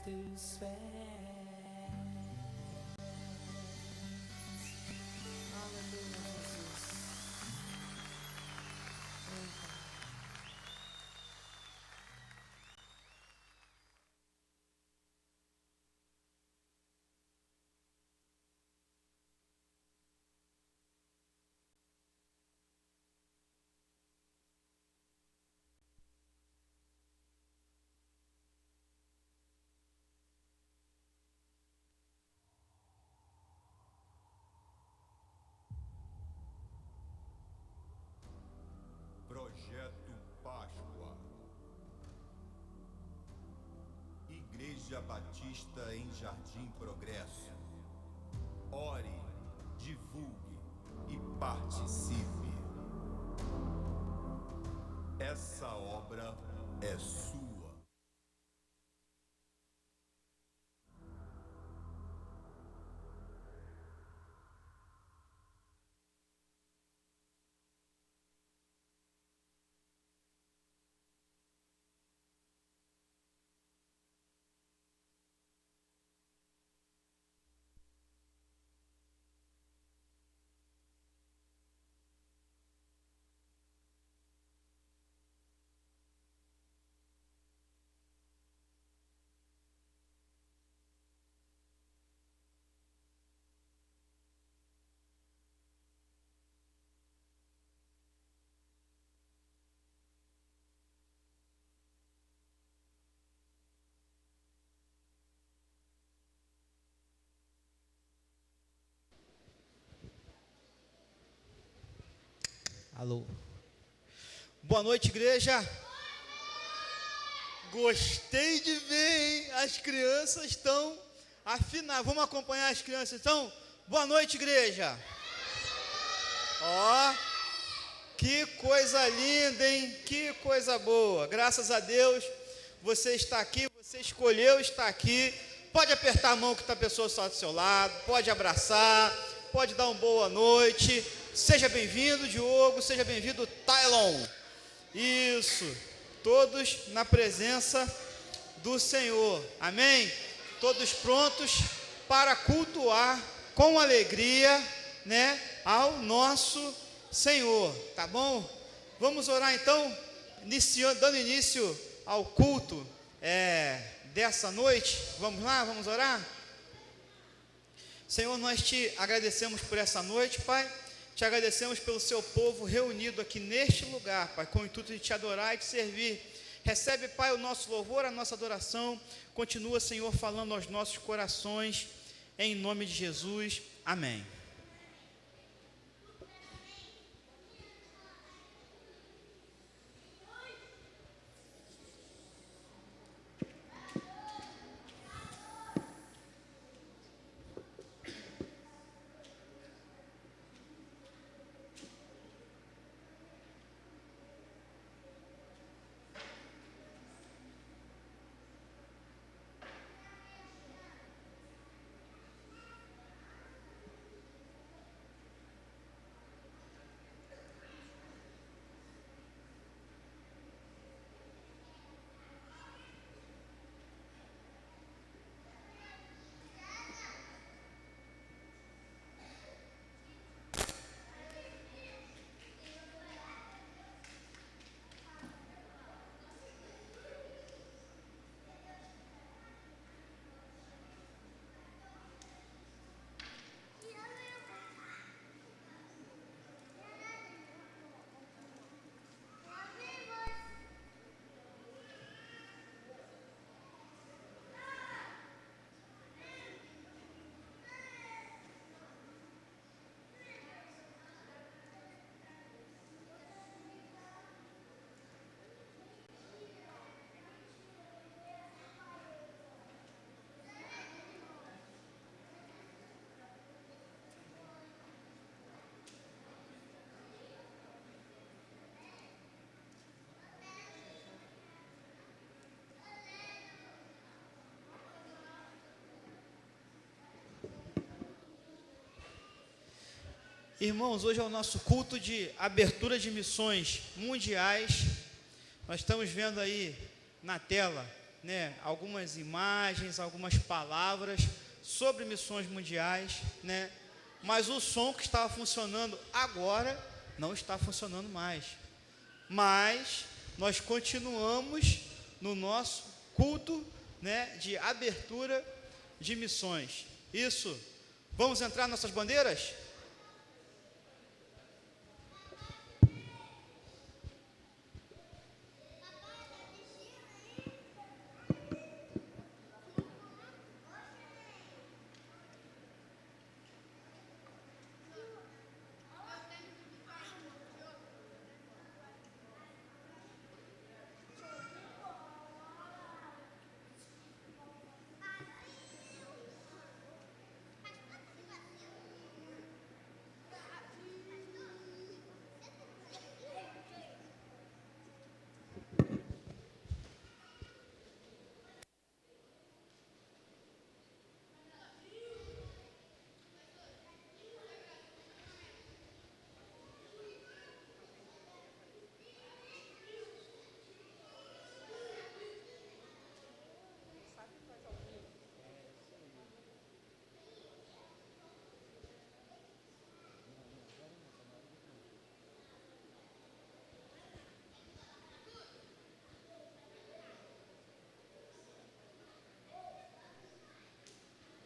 dos pés. Aleluia, Jesus. Eita. Projeto Páscoa. Igreja Batista em Jardim Progresso. Ore, divulgue e participe. Essa obra é sua. Alô. Boa noite, igreja. Gostei de ver, hein? As crianças estão afinadas. Vamos acompanhar as crianças, então? Boa noite, igreja. Ó, que coisa linda, hein? Que coisa boa. Graças a Deus, você está aqui, você escolheu estar aqui. Pode apertar a mão que está a pessoa só do seu lado, pode abraçar, pode dar uma boa noite. Seja bem-vindo, Diogo, seja bem-vindo, Tylon. Isso, todos na presença do Senhor, amém? Todos prontos para cultuar com alegria, né, ao nosso Senhor, tá bom? Vamos orar então, dando início ao culto dessa noite. Vamos lá, vamos orar? Senhor, nós te agradecemos por essa noite, Pai. Te agradecemos pelo seu povo reunido aqui neste lugar, Pai, com o intuito de te adorar e te servir. Recebe, Pai, o nosso louvor, a nossa adoração. Continua, Senhor, falando aos nossos corações, em nome de Jesus. Amém. Irmãos, hoje é o nosso culto de abertura de missões mundiais. Nós estamos vendo aí na tela, né, algumas imagens, algumas palavras sobre missões mundiais, né, mas o som que estava funcionando agora não está funcionando mais. Mas nós continuamos no nosso culto, né, de abertura de missões. Isso. Vamos entrar nossas bandeiras?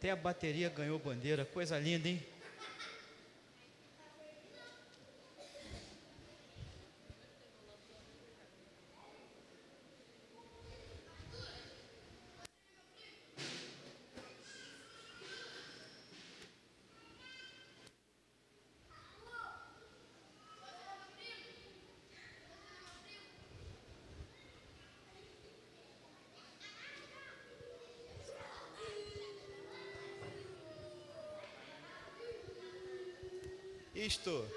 Até a bateria ganhou bandeira, coisa linda, hein? Isto.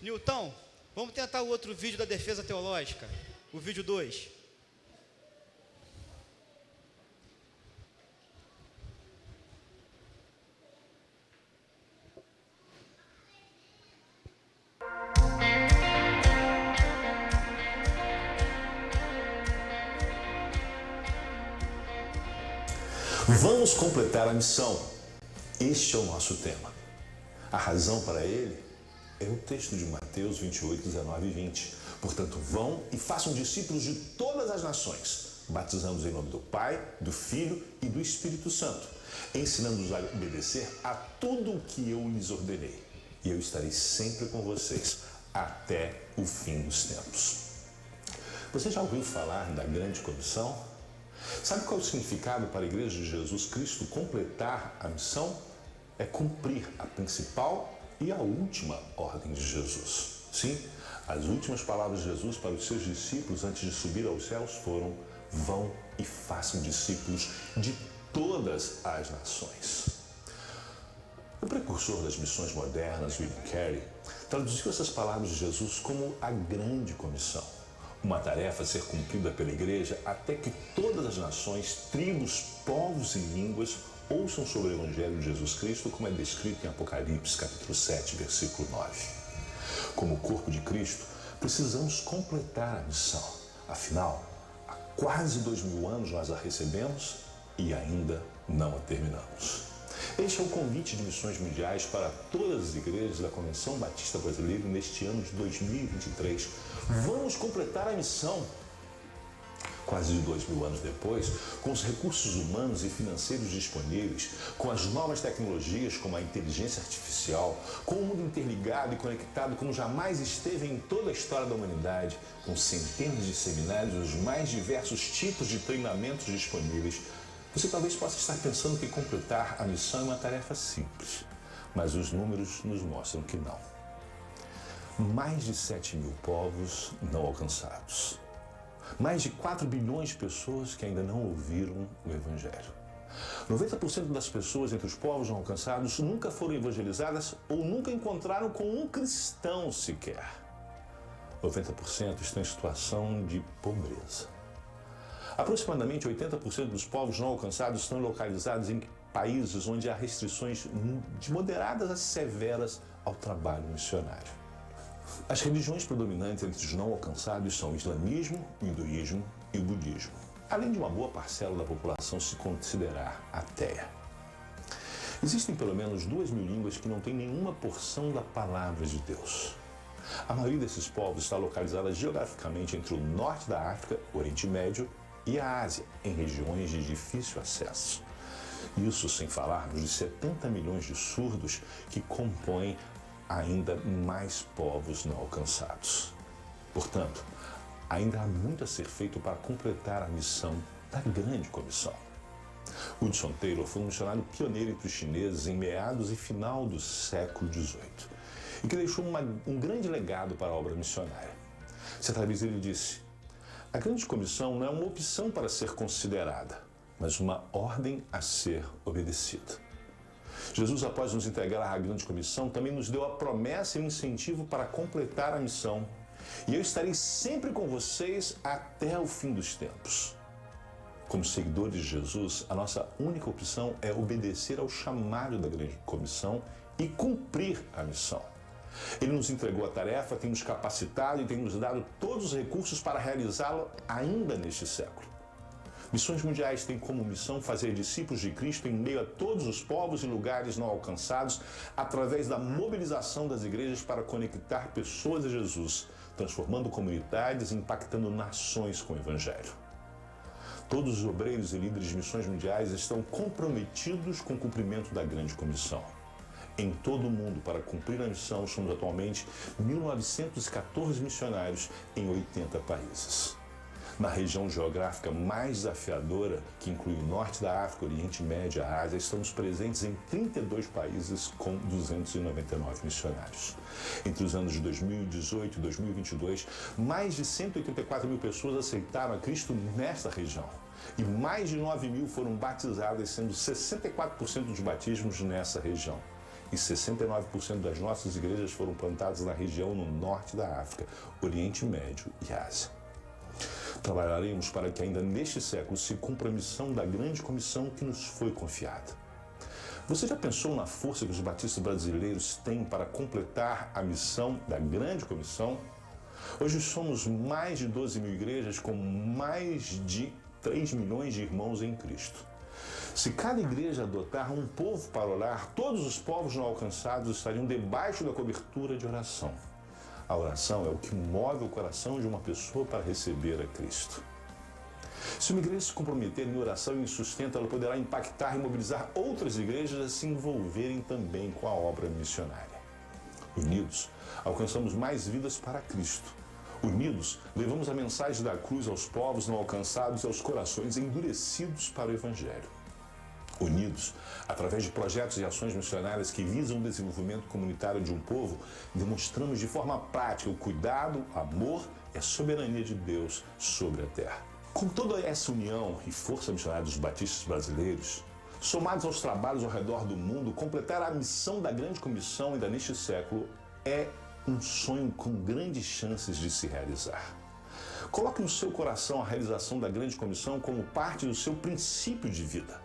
Nilton, vamos tentar o outro vídeo da defesa teológica, o vídeo 2. Vamos completar a missão. Este é o nosso tema. A razão para ele é o texto de Mateus 28, 19 e 20. Portanto, vão e façam discípulos de todas as nações, batizando-os em nome do Pai, do Filho e do Espírito Santo, ensinando-os a obedecer a tudo o que eu lhes ordenei. E eu estarei sempre com vocês até o fim dos tempos. Você já ouviu falar da grande comissão? Sabe qual é o significado para a Igreja de Jesus Cristo completar a missão? É cumprir a principal e a última ordem de Jesus. Sim, as últimas palavras de Jesus para os seus discípulos antes de subir aos céus foram: vão e façam discípulos de todas as nações. O precursor das missões modernas, William Carey, traduziu essas palavras de Jesus como a grande comissão. Uma tarefa a ser cumprida pela igreja até que todas as nações, tribos, povos e línguas ouçam sobre o Evangelho de Jesus Cristo, como é descrito em Apocalipse, capítulo 7, versículo 9. Como corpo de Cristo, precisamos completar a missão. Afinal, há quase 2000 anos nós a recebemos e ainda não a terminamos. Este é o convite de missões mundiais para todas as igrejas da Convenção Batista Brasileira neste ano de 2023. Vamos completar a missão. Quase 2000 anos depois, com os recursos humanos e financeiros disponíveis, com as novas tecnologias como a inteligência artificial, com o mundo interligado e conectado como jamais esteve em toda a história da humanidade, com centenas de seminários e os mais diversos tipos de treinamentos disponíveis, você talvez possa estar pensando que completar a missão é uma tarefa simples, mas os números nos mostram que não. Mais de 7.000 povos não alcançados. Mais de 4 bilhões de pessoas que ainda não ouviram o Evangelho. 90% das pessoas entre os povos não alcançados nunca foram evangelizadas ou nunca encontraram com um cristão sequer. 90% estão em situação de pobreza. Aproximadamente 80% dos povos não alcançados estão localizados em países onde há restrições de moderadas a severas ao trabalho missionário. As religiões predominantes entre os não alcançados são o islamismo, o hinduísmo e o budismo. além de uma boa parcela da população se considerar ateia. Existem pelo menos 2.000 línguas que não têm nenhuma porção da palavra de Deus. A maioria desses povos está localizada geograficamente entre o norte da África, Oriente Médio e a Ásia, em regiões de difícil acesso. Isso sem falarmos de 70 milhões de surdos que compõem ainda mais povos não alcançados. Portanto, ainda há muito a ser feito para completar a missão da Grande Comissão. Hudson Taylor foi um missionário pioneiro entre os chineses em meados e final do século XVIII e que deixou um grande legado para a obra missionária. Certa vez ele disse: a Grande Comissão não é uma opção para ser considerada, mas uma ordem a ser obedecida. Jesus, após nos entregar a Grande Comissão, também nos deu a promessa e o incentivo para completar a missão. E eu estarei sempre com vocês até o fim dos tempos. Como seguidores de Jesus, a nossa única opção é obedecer ao chamado da Grande Comissão e cumprir a missão. Ele nos entregou a tarefa, tem nos capacitado e tem nos dado todos os recursos para realizá-la ainda neste século. Missões Mundiais têm como missão fazer discípulos de Cristo em meio a todos os povos e lugares não alcançados, através da mobilização das igrejas para conectar pessoas a Jesus, transformando comunidades e impactando nações com o Evangelho. Todos os obreiros e líderes de missões mundiais estão comprometidos com o cumprimento da Grande Comissão. Em todo o mundo, para cumprir a missão, somos atualmente 1.914 missionários em 80 países. Na região geográfica mais desafiadora, que inclui o norte da África, Oriente Médio e a Ásia, estamos presentes em 32 países com 299 missionários. Entre os anos de 2018 e 2022, mais de 184 mil pessoas aceitaram a Cristo nesta região. E mais de 9 mil foram batizadas, sendo 64% dos batismos nessa região. E 69% das nossas igrejas foram plantadas na região no norte da África, Oriente Médio e Ásia. Trabalharemos para que ainda neste século se cumpra a missão da Grande Comissão que nos foi confiada. Você já pensou na força que os batistas brasileiros têm para completar a missão da Grande Comissão? Hoje somos mais de 12 mil igrejas com mais de 3 milhões de irmãos em Cristo. Se cada igreja adotar um povo para orar, todos os povos não alcançados estariam debaixo da cobertura de oração. A oração é o que move o coração de uma pessoa para receber a Cristo. Se uma igreja se comprometer em oração e em sustento, ela poderá impactar e mobilizar outras igrejas a se envolverem também com a obra missionária. Unidos, alcançamos mais vidas para Cristo. Unidos, levamos a mensagem da cruz aos povos não alcançados e aos corações endurecidos para o Evangelho. Unidos, através de projetos e ações missionárias que visam o desenvolvimento comunitário de um povo, demonstramos de forma prática o cuidado, amor e a soberania de Deus sobre a terra. Com toda essa união e força missionária dos batistas brasileiros, somados aos trabalhos ao redor do mundo, completar a missão da Grande Comissão ainda neste século é um sonho com grandes chances de se realizar. Coloque no seu coração a realização da Grande Comissão como parte do seu princípio de vida,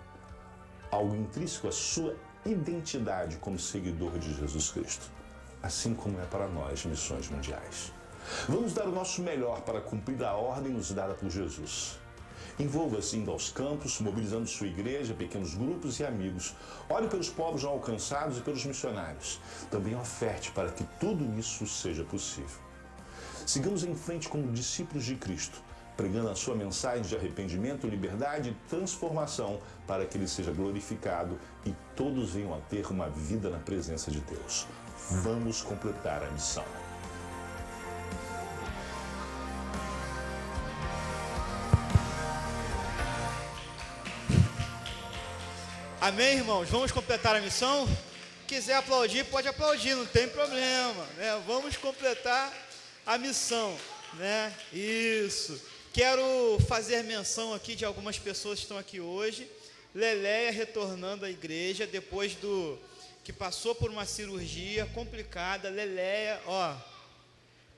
algo intrínseco à sua identidade como seguidor de Jesus Cristo, assim como é para nós missões mundiais. Vamos dar o nosso melhor para cumprir a ordem nos dada por Jesus. Envolva-se indo aos campos, mobilizando sua igreja, pequenos grupos e amigos. Ore pelos povos não alcançados e pelos missionários. Também oferte para que tudo isso seja possível. Sigamos em frente como discípulos de Cristo, pregando a sua mensagem de arrependimento, liberdade e transformação para que ele seja glorificado e todos venham a ter uma vida na presença de Deus. Vamos completar a missão. Amém, irmãos? Vamos completar a missão? Quiser aplaudir, pode aplaudir, não tem problema, né? Vamos completar a missão, né? Isso. Quero fazer menção aqui de algumas pessoas que estão aqui hoje. Leléia retornando à igreja depois que passou por uma cirurgia complicada. Leléia, ó,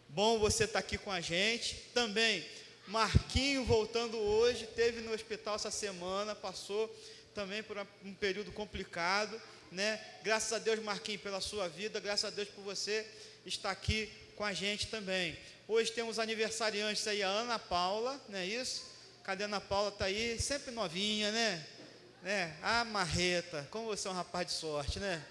bom você estar aqui com a gente. Também Marquinho voltando hoje, esteve no hospital essa semana, passou também por um período complicado, né? Graças a Deus, Marquinho, pela sua vida, graças a Deus por você estar aqui com a gente também. Hoje temos aniversariantes aí, a Ana Paula, não é isso? Cadê a Ana Paula? Está aí, sempre novinha, né? Ah, marreta, como você é um rapaz de sorte, né?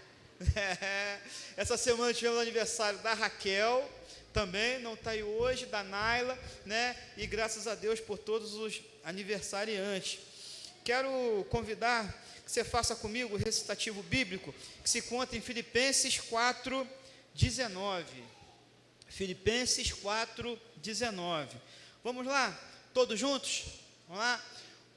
Essa semana tivemos o aniversário da Raquel, também, não está aí hoje, da Naila, né? E graças a Deus por todos os aniversariantes. Quero convidar que você faça comigo o recitativo bíblico, que se conta em Filipenses 4:19. Filipenses 4:19. Vamos lá, todos juntos? Vamos lá?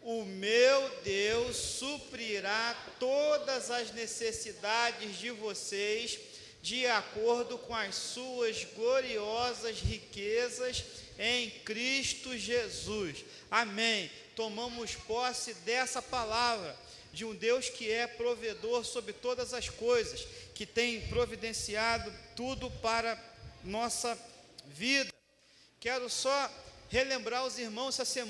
O meu Deus suprirá todas as necessidades de vocês, de acordo com as suas gloriosas riquezas em Cristo Jesus. Amém. Tomamos posse dessa palavra, de um Deus que é provedor sobre todas as coisas, que tem providenciado tudo para nossa vida. Quero só relembrar os irmãos, essa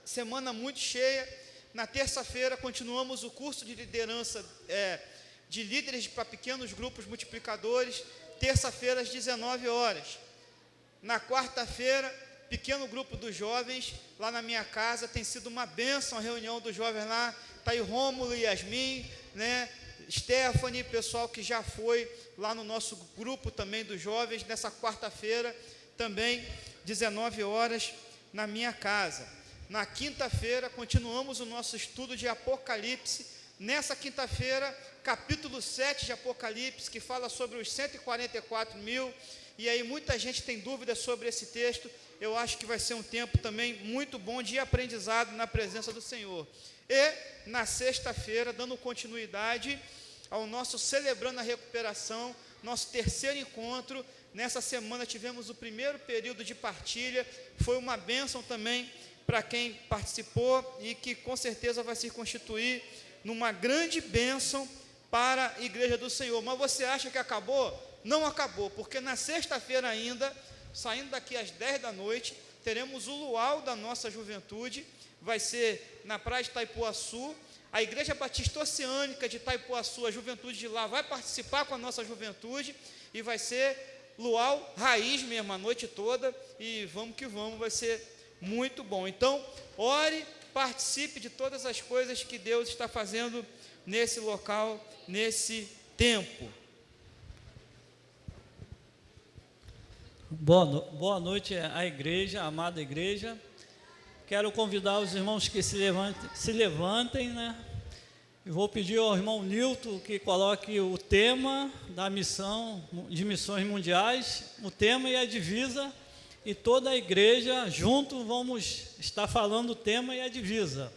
semana muito cheia. Na terça-feira continuamos o curso de liderança de líderes para pequenos grupos multiplicadores, terça-feira às 19 horas. Na quarta-feira, pequeno grupo dos jovens, lá na minha casa, tem sido uma bênção a reunião dos jovens lá, está aí Rômulo e Yasmin, né? Stephanie, pessoal que já foi lá no nosso grupo também dos jovens, nessa quarta-feira, também 19 horas, na minha casa. Na quinta-feira, continuamos o nosso estudo de Apocalipse. Nessa quinta-feira, capítulo 7 de Apocalipse, que fala sobre os 144 mil, e aí muita gente tem dúvidas sobre esse texto. Eu acho que vai ser um tempo também muito bom de aprendizado na presença do Senhor. E na sexta-feira, dando continuidade ao nosso Celebrando a Recuperação, nosso terceiro encontro. Nessa semana tivemos o primeiro período de partilha, foi uma bênção também para quem participou e que com certeza vai se constituir numa grande bênção para a Igreja do Senhor. Mas você acha que acabou? Não acabou, porque na sexta-feira ainda, saindo daqui às 10 da noite, teremos o luau da nossa juventude, vai ser na praia de Itaipuaçu. A Igreja Batista Oceânica de Itaipuaçu, a juventude de lá vai participar com a nossa juventude, e vai ser luau raiz mesmo, a noite toda, e vamos que vamos, vai ser muito bom. Então, ore, participe de todas as coisas que Deus está fazendo nesse local, nesse tempo. Boa noite à igreja, amada igreja. Quero convidar os irmãos que se levantem, né? Eu vou pedir ao irmão Nilton que coloque o tema da missão, de missões mundiais, o tema e a divisa, e toda a igreja junto vamos estar falando o tema e a divisa.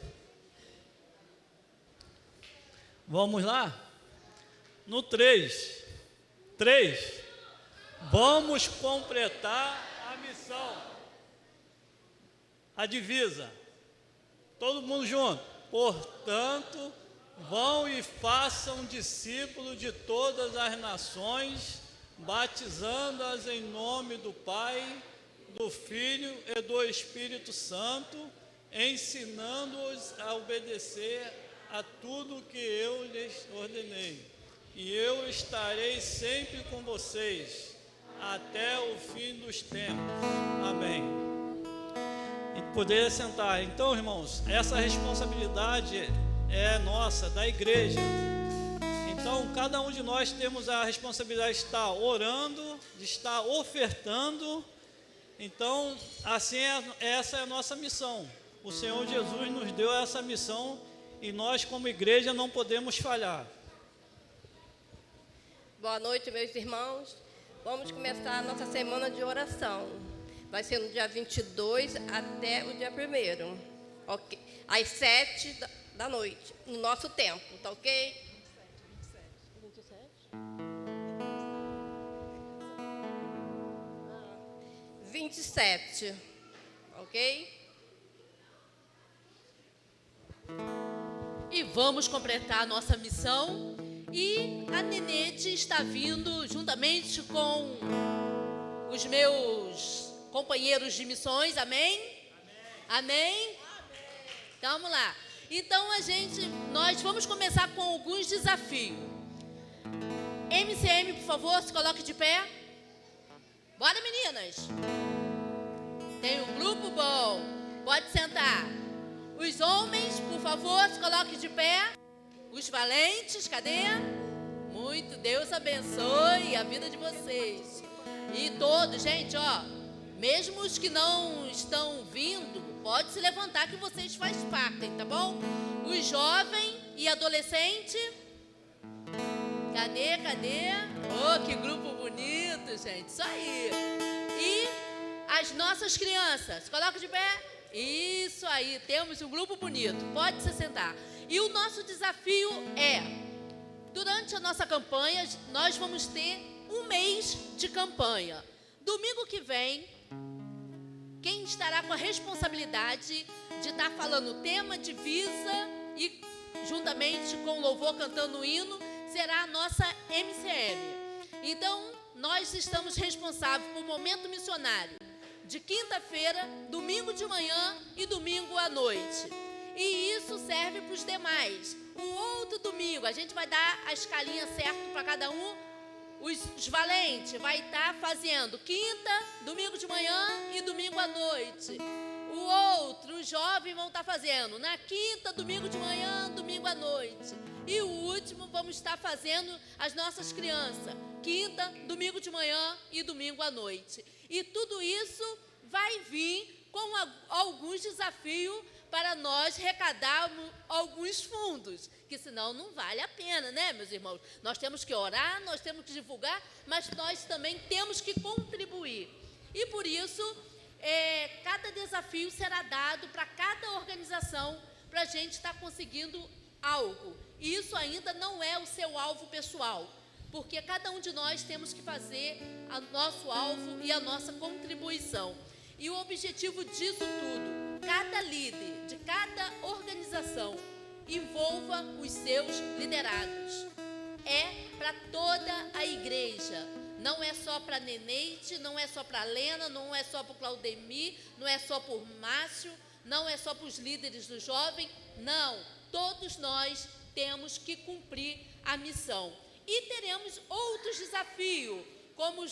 Vamos lá? No 3, vamos completar a missão, a divisa, todo mundo junto. Portanto, vão e façam discípulos de todas as nações, batizando-as em nome do Pai, do Filho e do Espírito Santo, ensinando-os a obedecer a tudo que eu lhes ordenei. E eu estarei sempre com vocês, até o fim dos tempos. Amém. E poder sentar. Então, irmãos, essa responsabilidade é nossa, da igreja. Então, cada um de nós temos a responsabilidade de estar orando, de estar ofertando. Então, assim, essa é a nossa missão. O Senhor Jesus nos deu essa missão e nós, como igreja, não podemos falhar. Boa noite, meus irmãos. Vamos começar a nossa semana de oração. Vai ser no dia 22 até o dia 1º. Ok? Às 7 da noite, no nosso tempo, tá ok? 27, ok? E vamos completar a nossa missão. E a Nenete está vindo juntamente com os meus companheiros de missões, amém? Amém? Então, vamos lá. Então, nós vamos começar com alguns desafios. MCM, por favor, se coloque de pé. Bora, meninas. Tem um grupo bom. Pode sentar. Os homens, por favor, se coloquem de pé. Os valentes, cadê? Muito, Deus abençoe a vida de vocês. E todos, gente, ó, mesmo os que não estão vindo, pode se levantar que vocês fazem parte, tá bom? Os jovens e adolescente. Cadê? Oh, que grupo bonito, gente. Isso aí. E as nossas crianças, se coloquem de pé. Isso aí, temos um grupo bonito. Pode se sentar. E o nosso desafio é, durante a nossa campanha, nós vamos ter um mês de campanha. Domingo que vem, quem estará com a responsabilidade de estar falando o tema divisa e juntamente com o louvor cantando o hino, será a nossa MCM. Então, nós estamos responsáveis por momento missionário de quinta-feira, domingo de manhã e domingo à noite. E isso serve para os demais. O outro domingo, a gente vai dar a escalinha certa para cada um. Os valentes vai estar fazendo quinta, domingo de manhã e domingo à noite. O outro, os jovens vão estar fazendo na quinta, domingo de manhã, domingo à noite. E o último, vamos estar fazendo as nossas crianças, quinta, domingo de manhã e domingo à noite. E tudo isso vai vir com alguns desafios para nós arrecadarmos alguns fundos, que senão não vale a pena, né, meus irmãos? Nós temos que orar, nós temos que divulgar, mas nós também temos que contribuir. E por isso, cada desafio será dado para cada organização, para a gente estar conseguindo algo. E isso ainda não é o seu alvo pessoal, porque cada um de nós temos que fazer o nosso alvo e a nossa contribuição. E o objetivo disso tudo, cada líder de cada organização envolva os seus liderados. É para toda a igreja. Não é só para Neneide, não é só para Lena, não é só para o Claudemir, não é só por Márcio, não é só para os líderes do jovem. Não, todos nós temos que cumprir a missão. E teremos outros desafios, como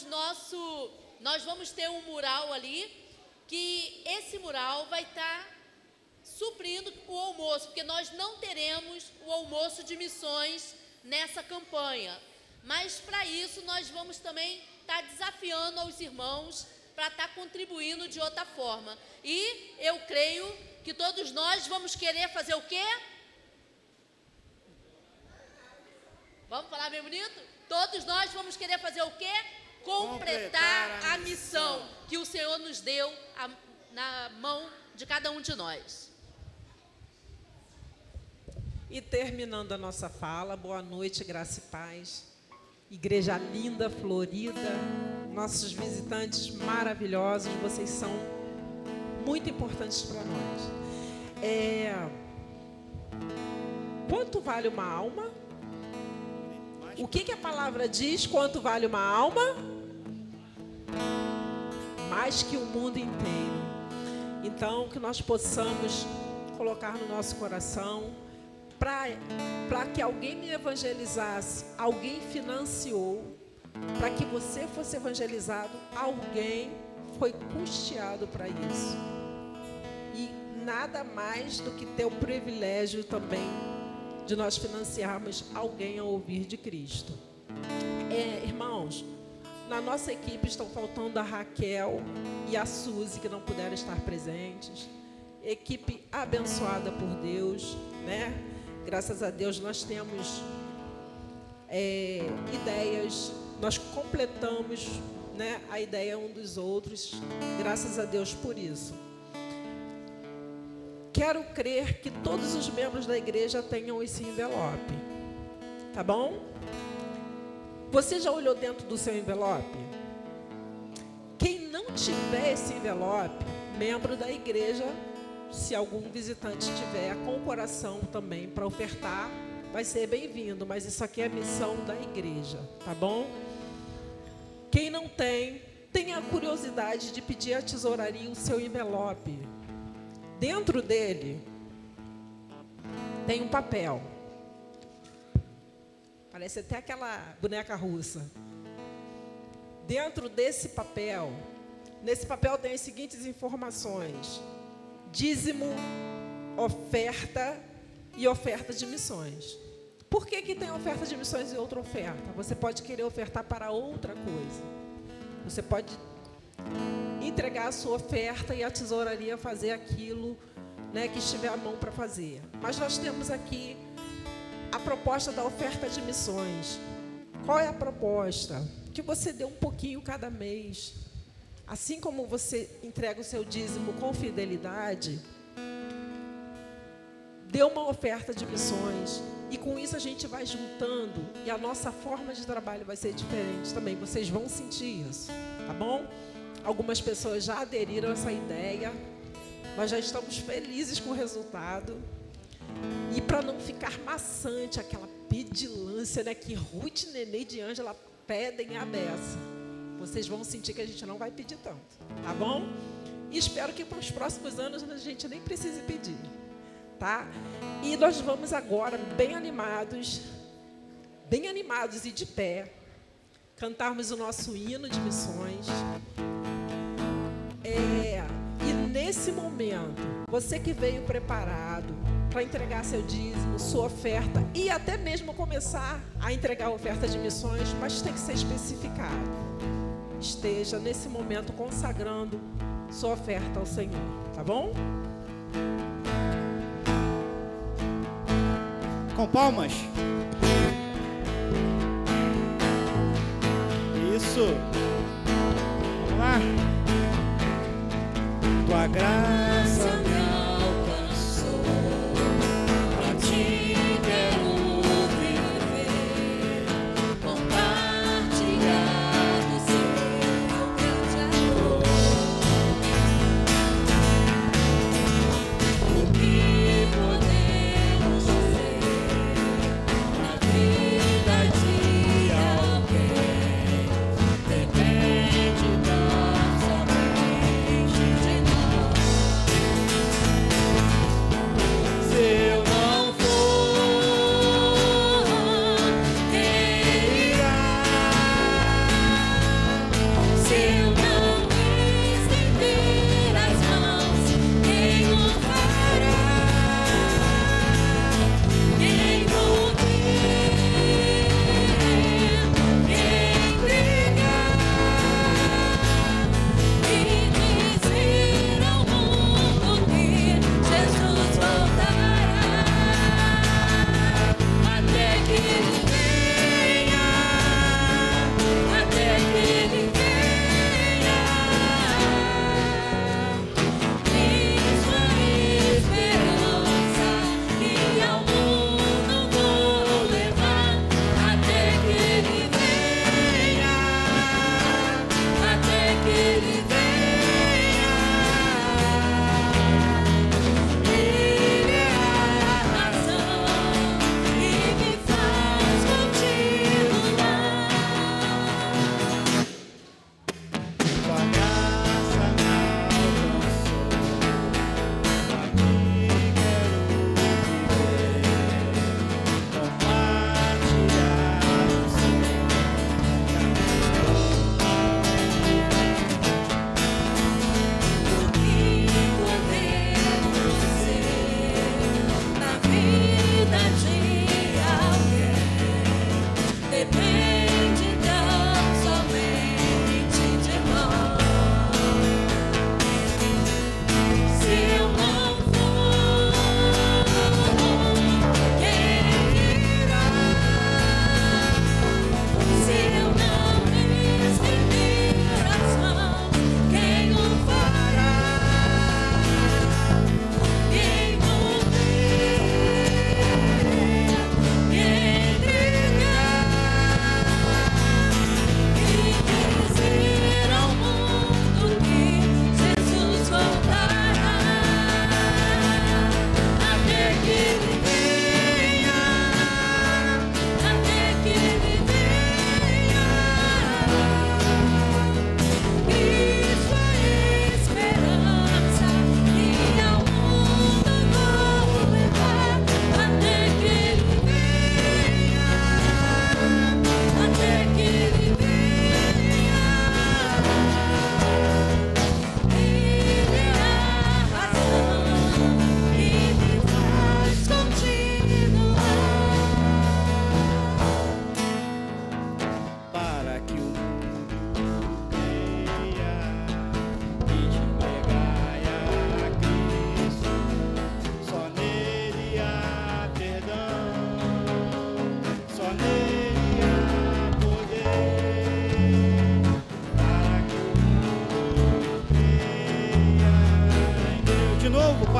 nós vamos ter um mural ali, que esse mural vai estar suprindo o almoço, porque nós não teremos o almoço de missões nessa campanha. Mas para isso nós vamos também estar desafiando aos irmãos para estar contribuindo de outra forma. E eu creio que todos nós vamos querer fazer o quê? Vamos falar bem bonito? Todos nós vamos querer fazer o quê? Completar a missão que o Senhor nos deu na mão de cada um de nós. E terminando a nossa fala, boa noite, graça e paz. Igreja linda, florida, nossos visitantes maravilhosos, vocês são muito importantes para nós. Quanto vale uma alma? O que a palavra diz? Quanto vale uma alma? Mais que o mundo inteiro. Então, que nós possamos colocar no nosso coração, para que alguém me evangelizasse, alguém financiou. Para que você fosse evangelizado, alguém foi custeado para isso. E nada mais do que ter o privilégio também de nós financiarmos alguém a ouvir de Cristo. Irmãos, na nossa equipe estão faltando a Raquel e a Suzy, que não puderam estar presentes. Equipe abençoada por Deus, né? Graças a Deus nós temos ideias, nós completamos, né, a ideia um dos outros. Graças a Deus por isso. Quero crer que todos os membros da igreja tenham esse envelope. Tá bom? Você já olhou dentro do seu envelope? Quem não tiver esse envelope, membro da igreja, se algum visitante tiver com o coração também para ofertar, vai ser bem-vindo. Mas isso aqui é a missão da igreja, tá bom? Quem não tem, tenha a curiosidade de pedir à tesouraria o seu envelope. Dentro dele tem um papel. Parece até aquela boneca russa. Dentro desse papel, nesse papel tem as seguintes informações: dízimo, oferta e oferta de missões. Por que tem oferta de missões e outra oferta? Você pode querer ofertar para outra coisa. Você pode entregar a sua oferta e a tesouraria fazer aquilo, né, que estiver à mão para fazer. Mas nós temos aqui a proposta da oferta de missões. Qual é a proposta? Que você dê um pouquinho cada mês. Assim como você entrega o seu dízimo com fidelidade, dê uma oferta de missões. E com isso a gente vai juntando e a nossa forma de trabalho vai ser diferente também. Vocês vão sentir isso, tá bom? Algumas pessoas já aderiram a essa ideia. Nós já estamos felizes com o resultado. E para não ficar maçante, aquela pedilância, né, que Ruth, Nenê e de Ângela pedem a beça, vocês vão sentir que a gente não vai pedir tanto, tá bom? E espero que para os próximos anos a gente nem precise pedir, tá? E nós vamos agora, bem animados e de pé, cantarmos o nosso hino de missões. E nesse momento, você que veio preparado para entregar seu dízimo, sua oferta e até mesmo começar a entregar a oferta de missões, mas tem que ser especificado. Esteja nesse momento consagrando sua oferta ao Senhor, tá bom? Com palmas. Isso. Vamos lá. Tua graça me alcançou, a ti quero viver, compartilhar do Senhor grande amor. O que podemos fazer na vida de alguém depende tão somente de nós.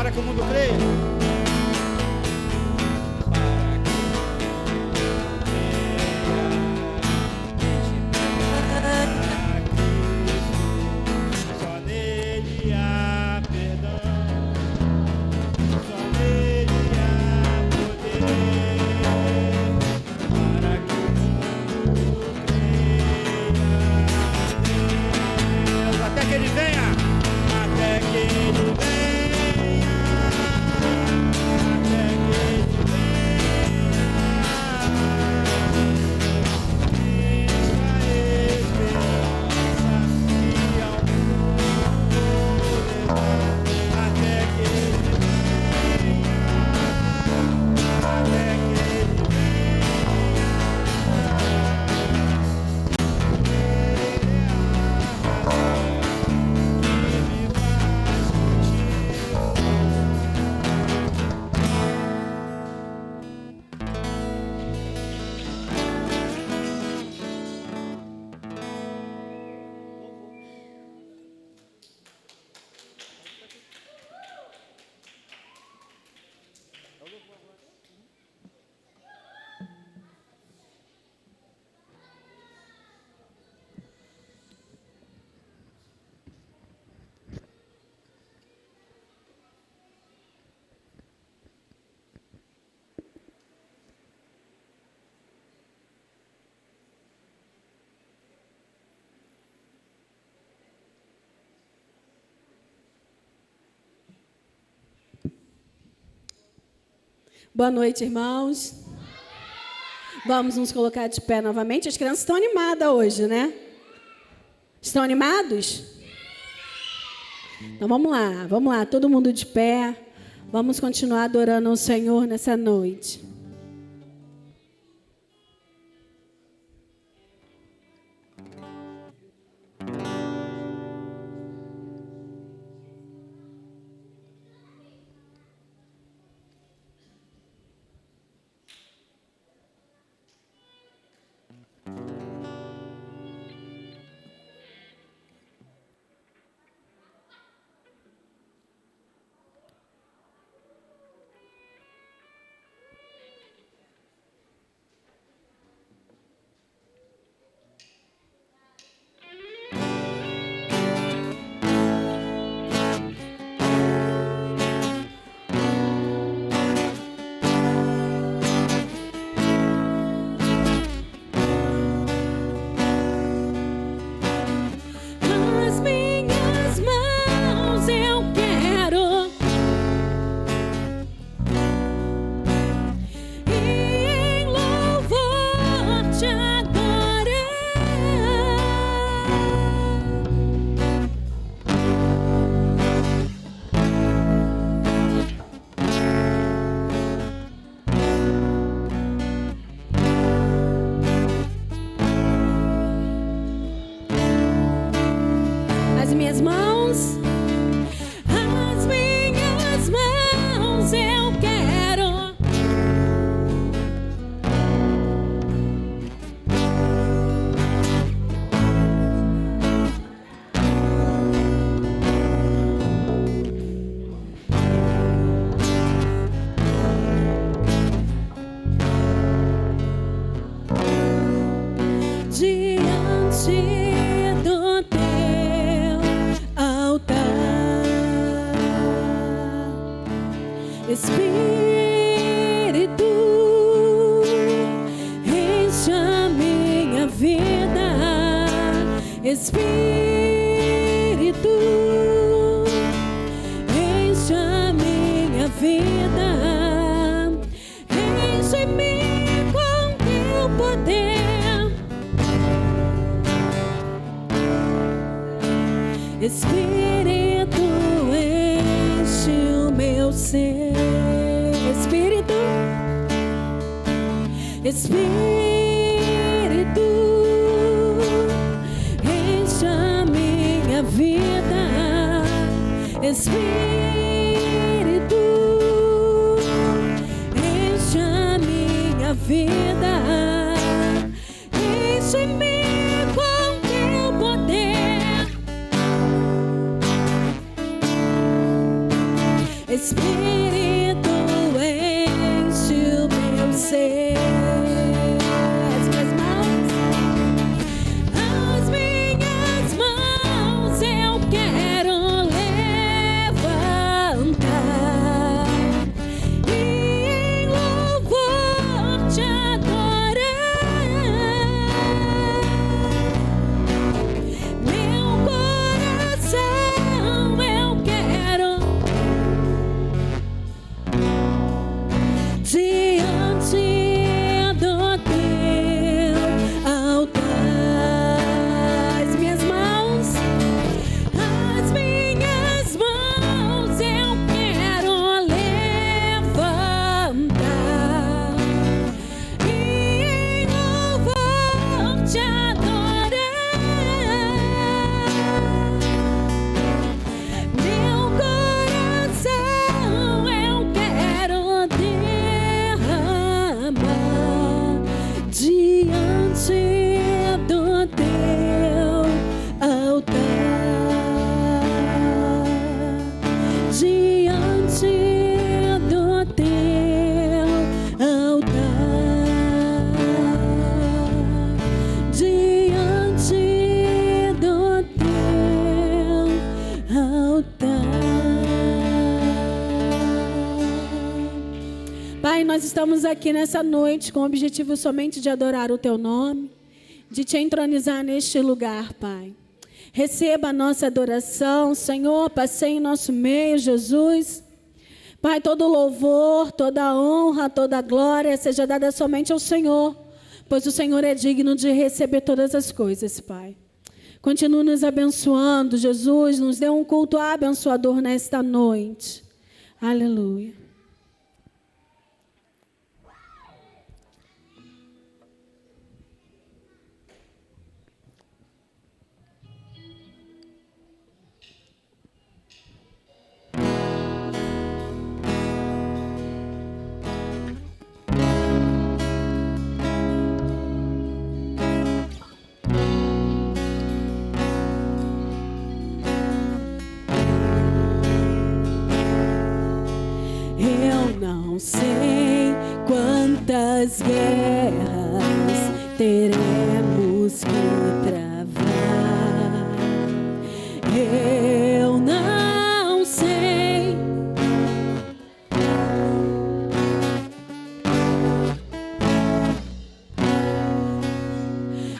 Para que o mundo creia. Só nele há perdão, só nele há poder, para que o mundo creia. Até que ele venha, até que ele venha, até que ele Boa noite, irmãos. Vamos nos colocar de pé novamente. As crianças estão animadas hoje, né? Estão animados? Então vamos lá, todo mundo de pé. Vamos continuar adorando ao Senhor nessa noite. Espírito enche o meu ser. As minhas mãos eu quero levantar e em louvor te adorar. Meu coração eu quero diante do teu altar. As minhas mãos eu quero levantar e em louvor te adorar. Meu coração eu quero derramar diante do teu altar. Diante do teu altar. Diante do teu altar. Pai, nós estamos aqui nessa noite com o objetivo somente de adorar o teu nome, de te entronizar neste lugar, Pai. Receba a nossa adoração, Senhor, passeie em nosso meio, Jesus. Pai, todo louvor, toda honra, toda glória seja dada somente ao Senhor, pois o Senhor é digno de receber todas as coisas, Pai. Continue nos abençoando, Jesus, nos dê um culto abençoador nesta noite. Aleluia. Eu não sei quantas guerras teremos que travar. Eu não sei.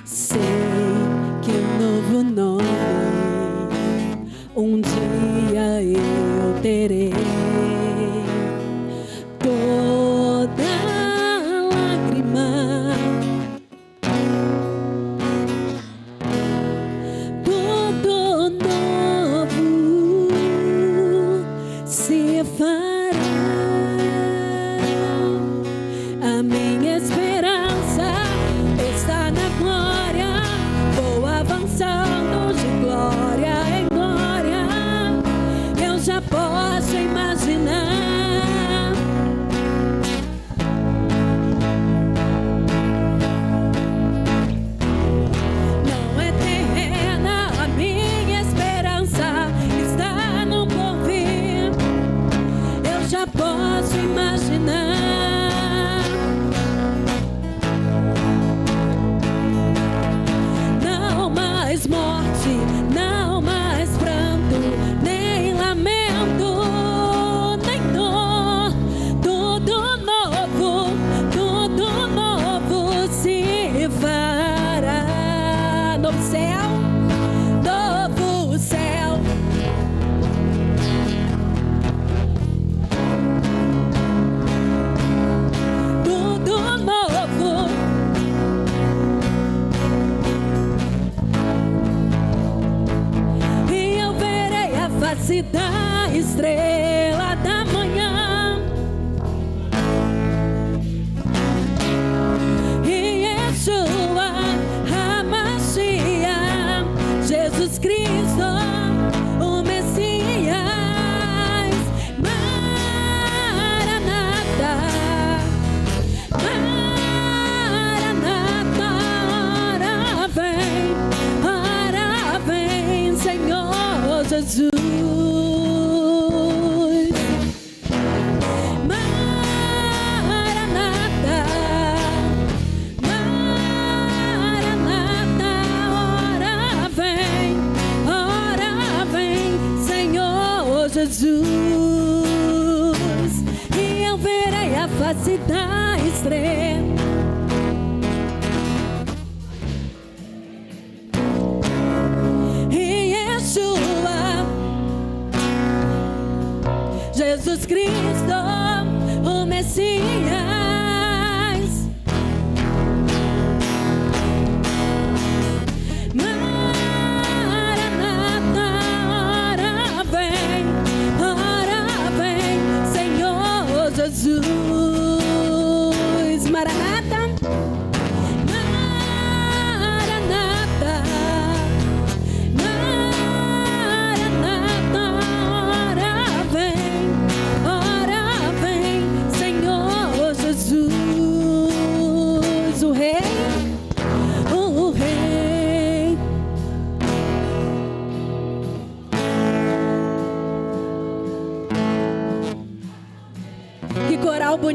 Sei que um novo nome um dia eu terei. Toda lágrima, todo novo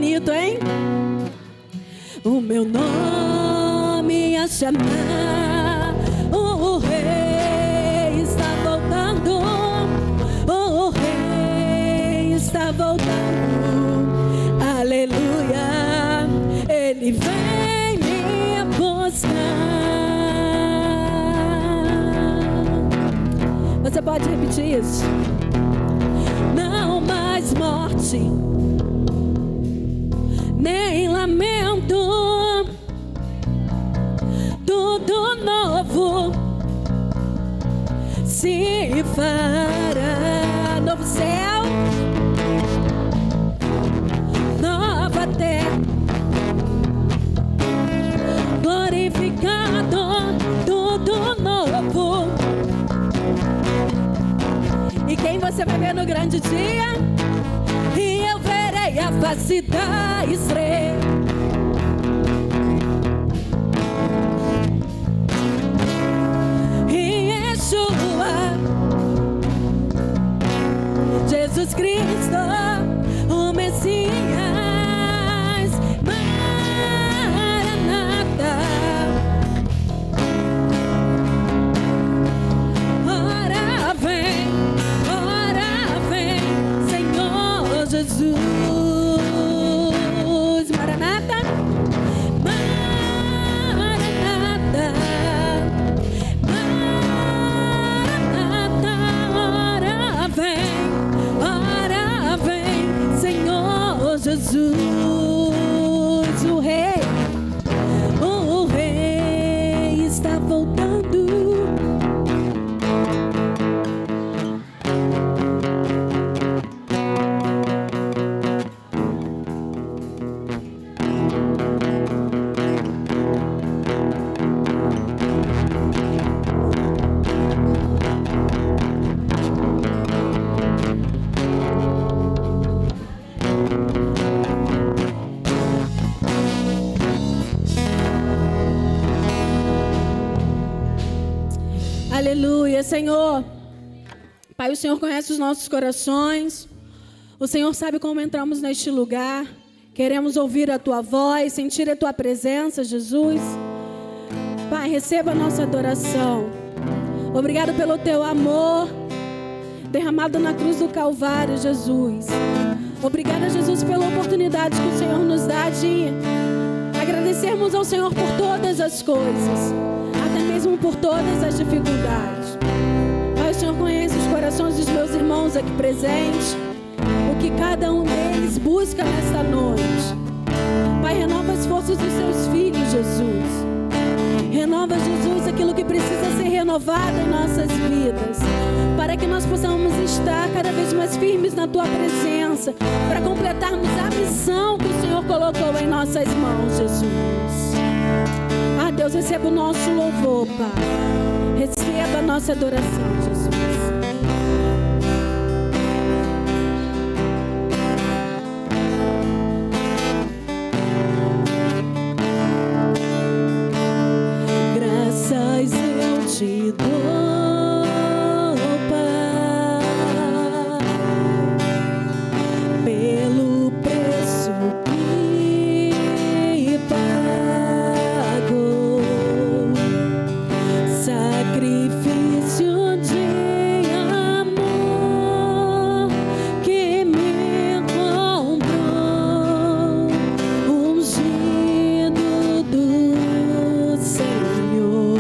bonito, hein? O meu nome a chamar, o rei está voltando, o rei está voltando, aleluia, ele vem me buscar. Você pode repetir isso? Não mais morte, nem lamento, tudo novo se fará. Novo céu, nova terra, glorificado, tudo novo. E quem você vai ver no grande dia? E eu verei a face da estrela. E Yeshua, Jesus Cristo, o Messias, Maranata. Ora vem, Senhor Jesus. Maranata, Maranata, Maranata. Ora vem, Senhor Jesus. O rei está voltando. Aleluia, Senhor. Pai, o Senhor conhece os nossos corações. O Senhor sabe como entramos neste lugar. Queremos ouvir a Tua voz, sentir a Tua presença, Jesus. Pai, receba a nossa adoração. Obrigado pelo Teu amor derramado na cruz do Calvário, Jesus. Obrigada, Jesus, pela oportunidade que o Senhor nos dá de agradecermos ao Senhor por todas as coisas, até mesmo por todas as dificuldades. Pai, o Senhor conhece os corações dos meus irmãos aqui presentes, o que cada um deles busca nesta noite. Pai, renova as forças dos seus filhos, Jesus. Renova, Jesus, aquilo que precisa ser renovado em nossas vidas, para que nós possamos estar cada vez mais firmes na Tua presença, para completarmos a missão que o Senhor colocou em nossas mãos, Jesus. Ah, Deus, receba o nosso louvor, Pai. Receba a nossa adoração, Jesus. Graças eu te dou, Pai, pelo preço que pagou, sacrifício de amor que me comprou, ungido do Senhor.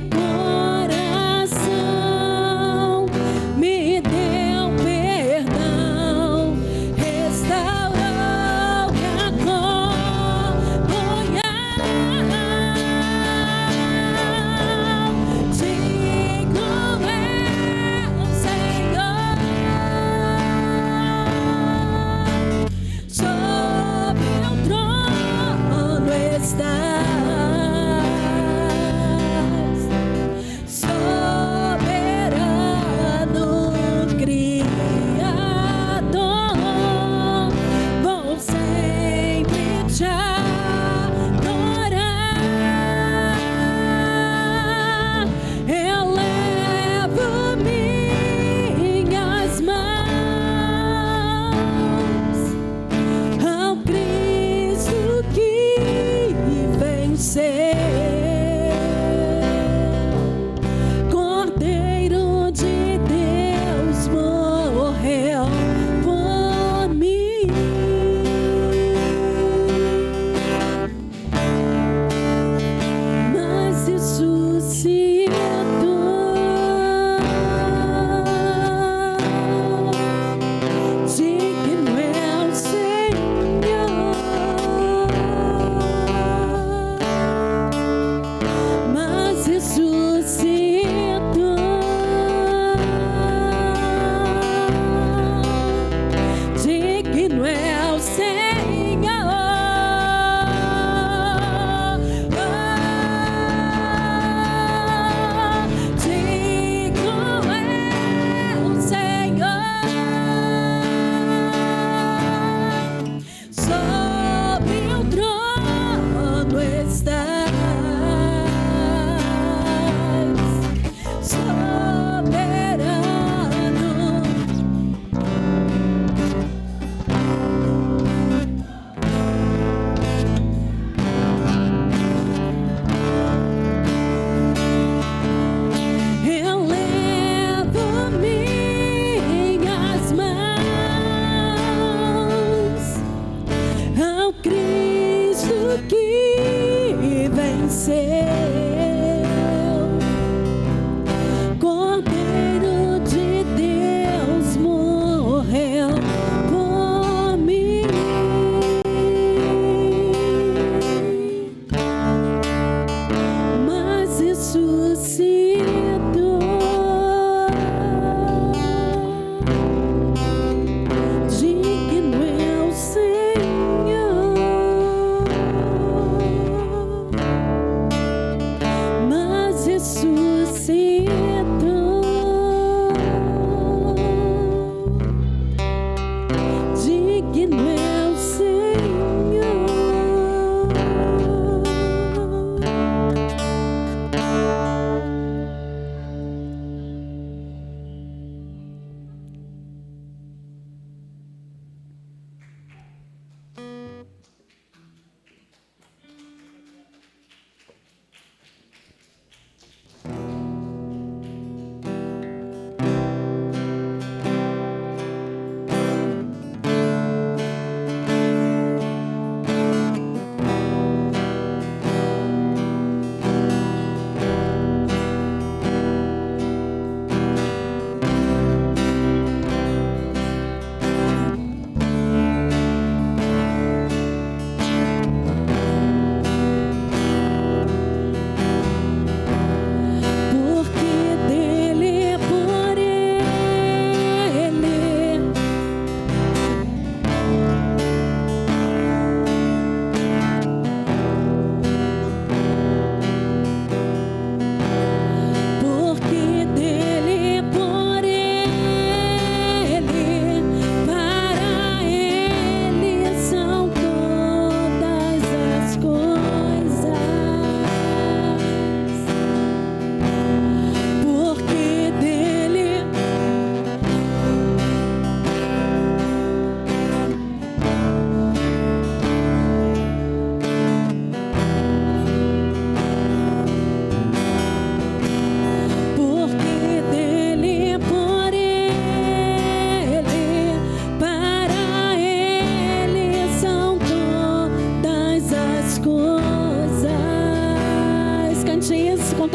coração, me deu perdão, restaurou e acompanhou. Digno é o Senhor, sobre o trono estás.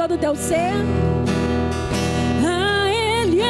todo o teu ser. A Ele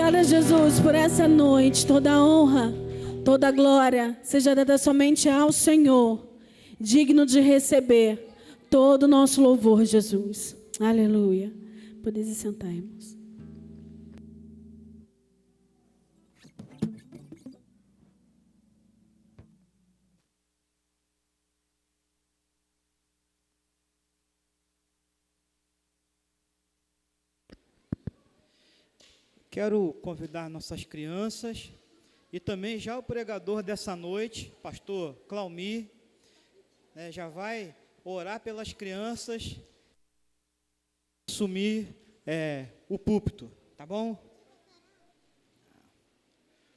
Obrigada, Jesus, por essa noite. Toda a honra, toda a glória seja dada somente ao Senhor, digno de receber todo o nosso louvor, Jesus. Aleluia. Podeis se sentar, irmãos. Quero convidar nossas crianças e também já o pregador dessa noite, pastor Claumir, já vai orar pelas crianças, assumir o púlpito, tá bom?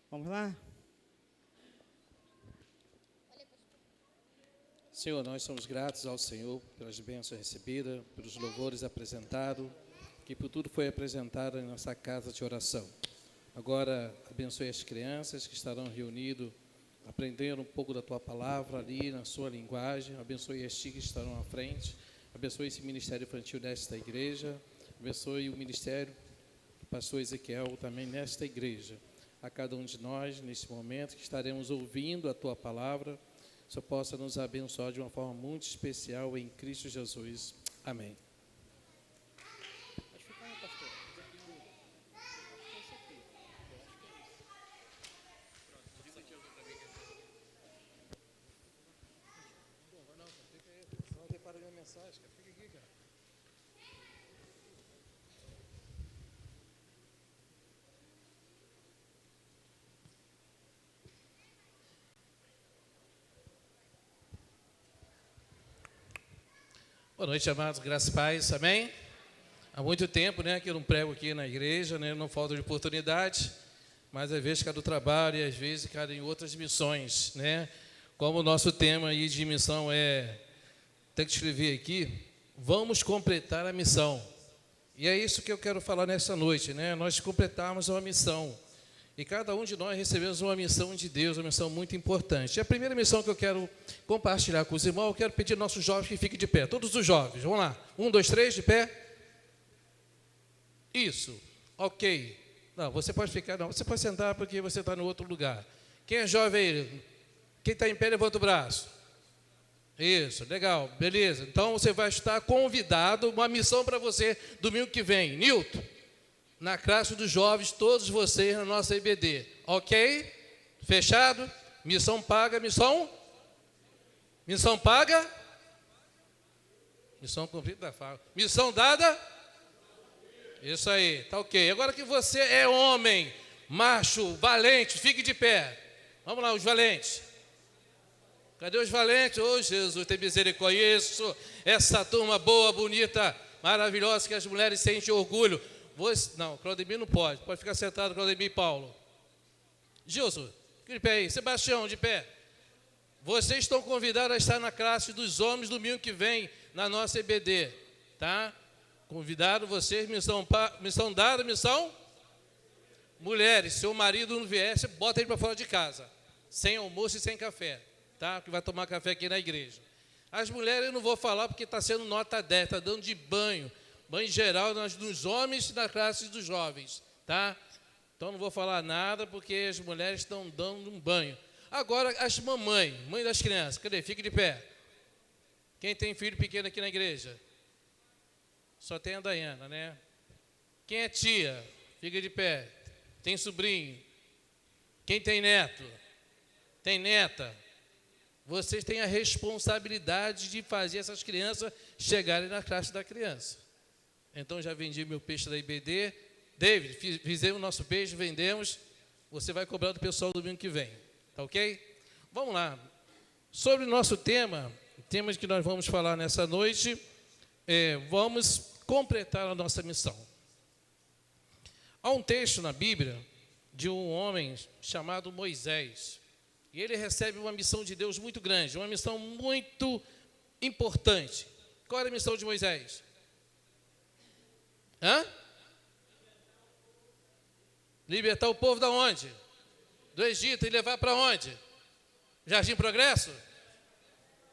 Vamos lá? Senhor, nós somos gratos ao Senhor pelas bênçãos recebidas, pelos louvores apresentados, que por tudo foi apresentado em nossa casa de oração. Agora, abençoe as crianças que estarão reunidas, aprendendo um pouco da Tua palavra ali, na sua linguagem. Abençoe as tias que estarão à frente. Abençoe esse ministério infantil desta igreja. Abençoe o ministério do pastor Ezequiel também nesta igreja. A cada um de nós, nesse momento, que estaremos ouvindo a Tua palavra, só possa nos abençoar de uma forma muito especial em Cristo Jesus. Amém. Boa noite, amados, graças e paz, amém? Há muito tempo, né, que eu não prego aqui na igreja, né, não falta de oportunidade, mas às vezes cada trabalho e às vezes cada em outras missões, né? Como o nosso tema aí de missão tem que escrever aqui, vamos completar a missão. E é isso que eu quero falar nessa noite, né? Nós completarmos uma missão. E cada um de nós recebemos uma missão de Deus, uma missão muito importante. E a primeira missão que eu quero compartilhar com os irmãos, eu quero pedir aos nossos jovens que fiquem de pé. Todos os jovens, vamos lá. 1, 2, 3, de pé. Isso, ok. Não, você pode ficar, não. Você pode sentar porque você está no outro lugar. Quem é jovem aí? Quem está em pé, levanta o braço. Isso, legal, beleza. Então você vai estar convidado, uma missão para você domingo que vem. Nilton. Na classe dos jovens, todos vocês na nossa IBD, ok? Fechado? Missão paga, missão paga? Missão cumprida, fala. Missão dada? Isso aí, tá ok. Agora que você é homem, macho, valente, fique de pé. Vamos lá, os valentes. Cadê os valentes? Oh, Jesus, tem misericórdia. Isso, essa turma boa, bonita, maravilhosa, que as mulheres sentem orgulho. Não, Claudemir não pode ficar sentado, Claudemir e Paulo. Gilson, fique de pé aí. Sebastião, de pé. Vocês estão convidados a estar na classe dos homens domingo que vem, na nossa EBD, tá? Convidado vocês, missão dada, missão? Mulheres, se o marido não vier, você bota ele para fora de casa, sem almoço e sem café, tá? Que vai tomar café aqui na igreja. As mulheres eu não vou falar porque está sendo nota 10, está dando de banho geral dos homens na classe dos jovens, tá? Então não vou falar nada porque as mulheres estão dando um banho. Agora as mãe das crianças, cadê? Fique de pé. Quem tem filho pequeno aqui na igreja? Só tem a Daiana, né? Quem é tia? Fica de pé. Tem sobrinho? Quem tem neto? Tem neta? Vocês têm a responsabilidade de fazer essas crianças chegarem na classe da criança. Então, já vendi meu peixe da IBD. David, fizemos o nosso peixe, vendemos. Você vai cobrar do pessoal domingo que vem. Tá ok? Vamos lá. Sobre o nosso tema, o tema que nós vamos falar nessa noite, vamos completar a nossa missão. Há um texto na Bíblia de um homem chamado Moisés. E ele recebe uma missão de Deus muito grande, uma missão muito importante. Qual era a missão de Moisés? Libertar o povo da onde? Do Egito. E levar para onde? Jardim Progresso?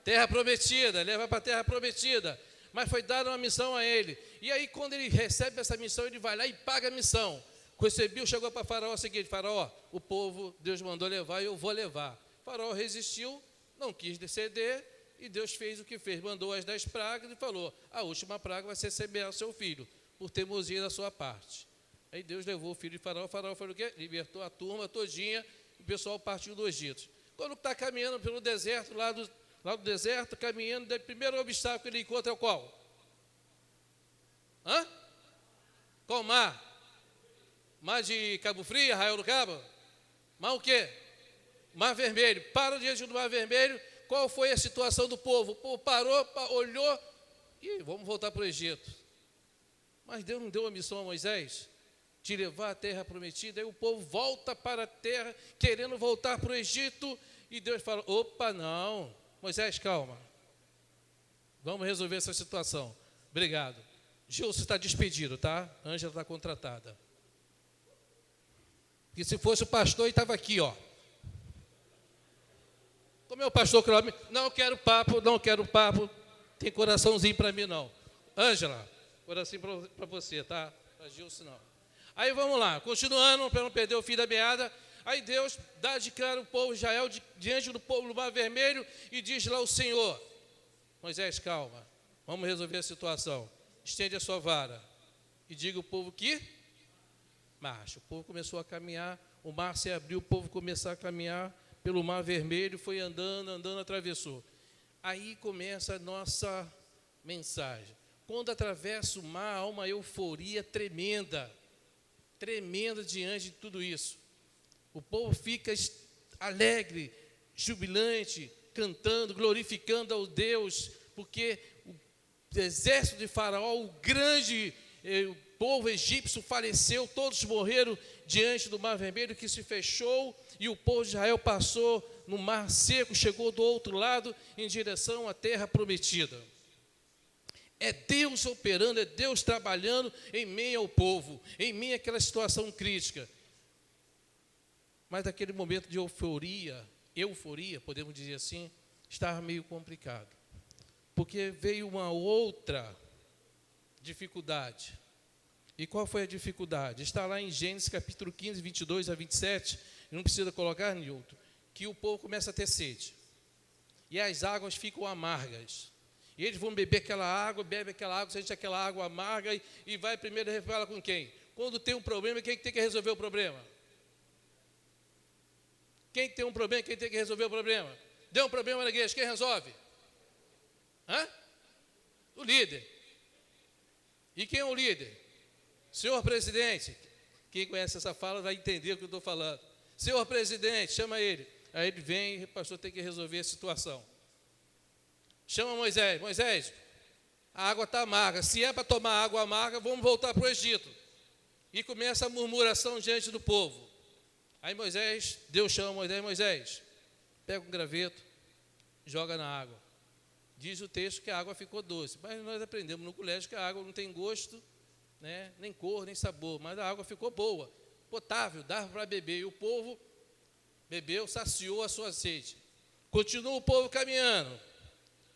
Terra prometida, levar para a terra prometida. Mas foi dada uma missão a ele. E aí quando ele recebe essa missão, ele vai lá e paga a missão. Recebeu, chegou para Faraó o seguinte: Faraó, o povo, Deus mandou levar e eu vou levar. Faraó resistiu, não quis ceder, e Deus fez o que fez. Mandou as 10 pragas e falou: a última praga vai ser semear o seu filho, por teimosia da sua parte. Aí Deus levou o filho de Faraó. Faraó foi o quê? Libertou a turma todinha, e o pessoal partiu do Egito. Quando está caminhando pelo deserto, lá do deserto, caminhando, o primeiro obstáculo que ele encontra é o qual? Qual mar? Mar de Cabo Frio, Arraial do Cabo? Mar o quê? Mar Vermelho. Para diante do Mar Vermelho. Qual foi a situação do povo? O povo parou, olhou e vamos voltar para o Egito. Mas Deus não deu uma missão a Moisés de levar a terra prometida. Aí o povo volta para a terra, querendo voltar para o Egito. E Deus fala: opa, não, Moisés, calma. Vamos resolver essa situação. Obrigado. Gilson está despedido, tá? Ângela está contratada. Porque se fosse o pastor, ele estava aqui, ó. Como é o pastor que não quero papo, não quero papo. Tem coraçãozinho para mim, não. Ângela, coração para você, tá? Para Gilson, não. Aí vamos lá, continuando, para não perder o fio da meada. Aí Deus dá de cara o povo de Israel diante do povo do Mar Vermelho e diz lá o Senhor: Moisés, calma, vamos resolver a situação. Estende a sua vara e diga ao povo que marcha. O povo começou a caminhar, o mar se abriu, o povo começou a caminhar pelo Mar Vermelho, foi andando, andando, atravessou. Aí começa a nossa mensagem. Quando atravessa o mar, há uma euforia tremenda, tremenda diante de tudo isso. O povo fica alegre, jubilante, cantando, glorificando ao Deus, porque o exército de Faraó, o grande o povo egípcio faleceu, todos morreram diante do Mar Vermelho, que se fechou, e o povo de Israel passou no mar seco, chegou do outro lado em direção à terra prometida. É Deus operando, é Deus trabalhando em meio ao povo, em meio àquela situação crítica. Mas naquele momento de euforia, podemos dizer assim, estava meio complicado. Porque veio uma outra dificuldade. E qual foi a dificuldade? Está lá em Gênesis capítulo 15, 22 a 27, não precisa colocar, Nilton, que o povo começa a ter sede. E as águas ficam amargas. E eles vão beber aquela água, bebe aquela água, sente aquela água amarga e vai primeiro fala com quem? Quando tem um problema, quem tem que resolver o problema? Quem tem um problema, quem tem que resolver o problema? Deu um problema na igreja, quem resolve? Hã? O líder. E quem é o líder? Senhor presidente. Quem conhece essa fala vai entender o que eu estou falando. Senhor presidente, chama ele. Aí ele vem e o pastor tem que resolver a situação. Chama Moisés. Moisés, a água está amarga. Se é para tomar água amarga, vamos voltar para o Egito. E começa a murmuração diante do povo. Aí Deus chama Moisés, pega um graveto, joga na água. Diz o texto que a água ficou doce. Mas nós aprendemos no colégio que a água não tem gosto, né, nem cor, nem sabor. Mas a água ficou boa, potável, dava para beber. E o povo bebeu, saciou a sua sede. Continua o povo caminhando.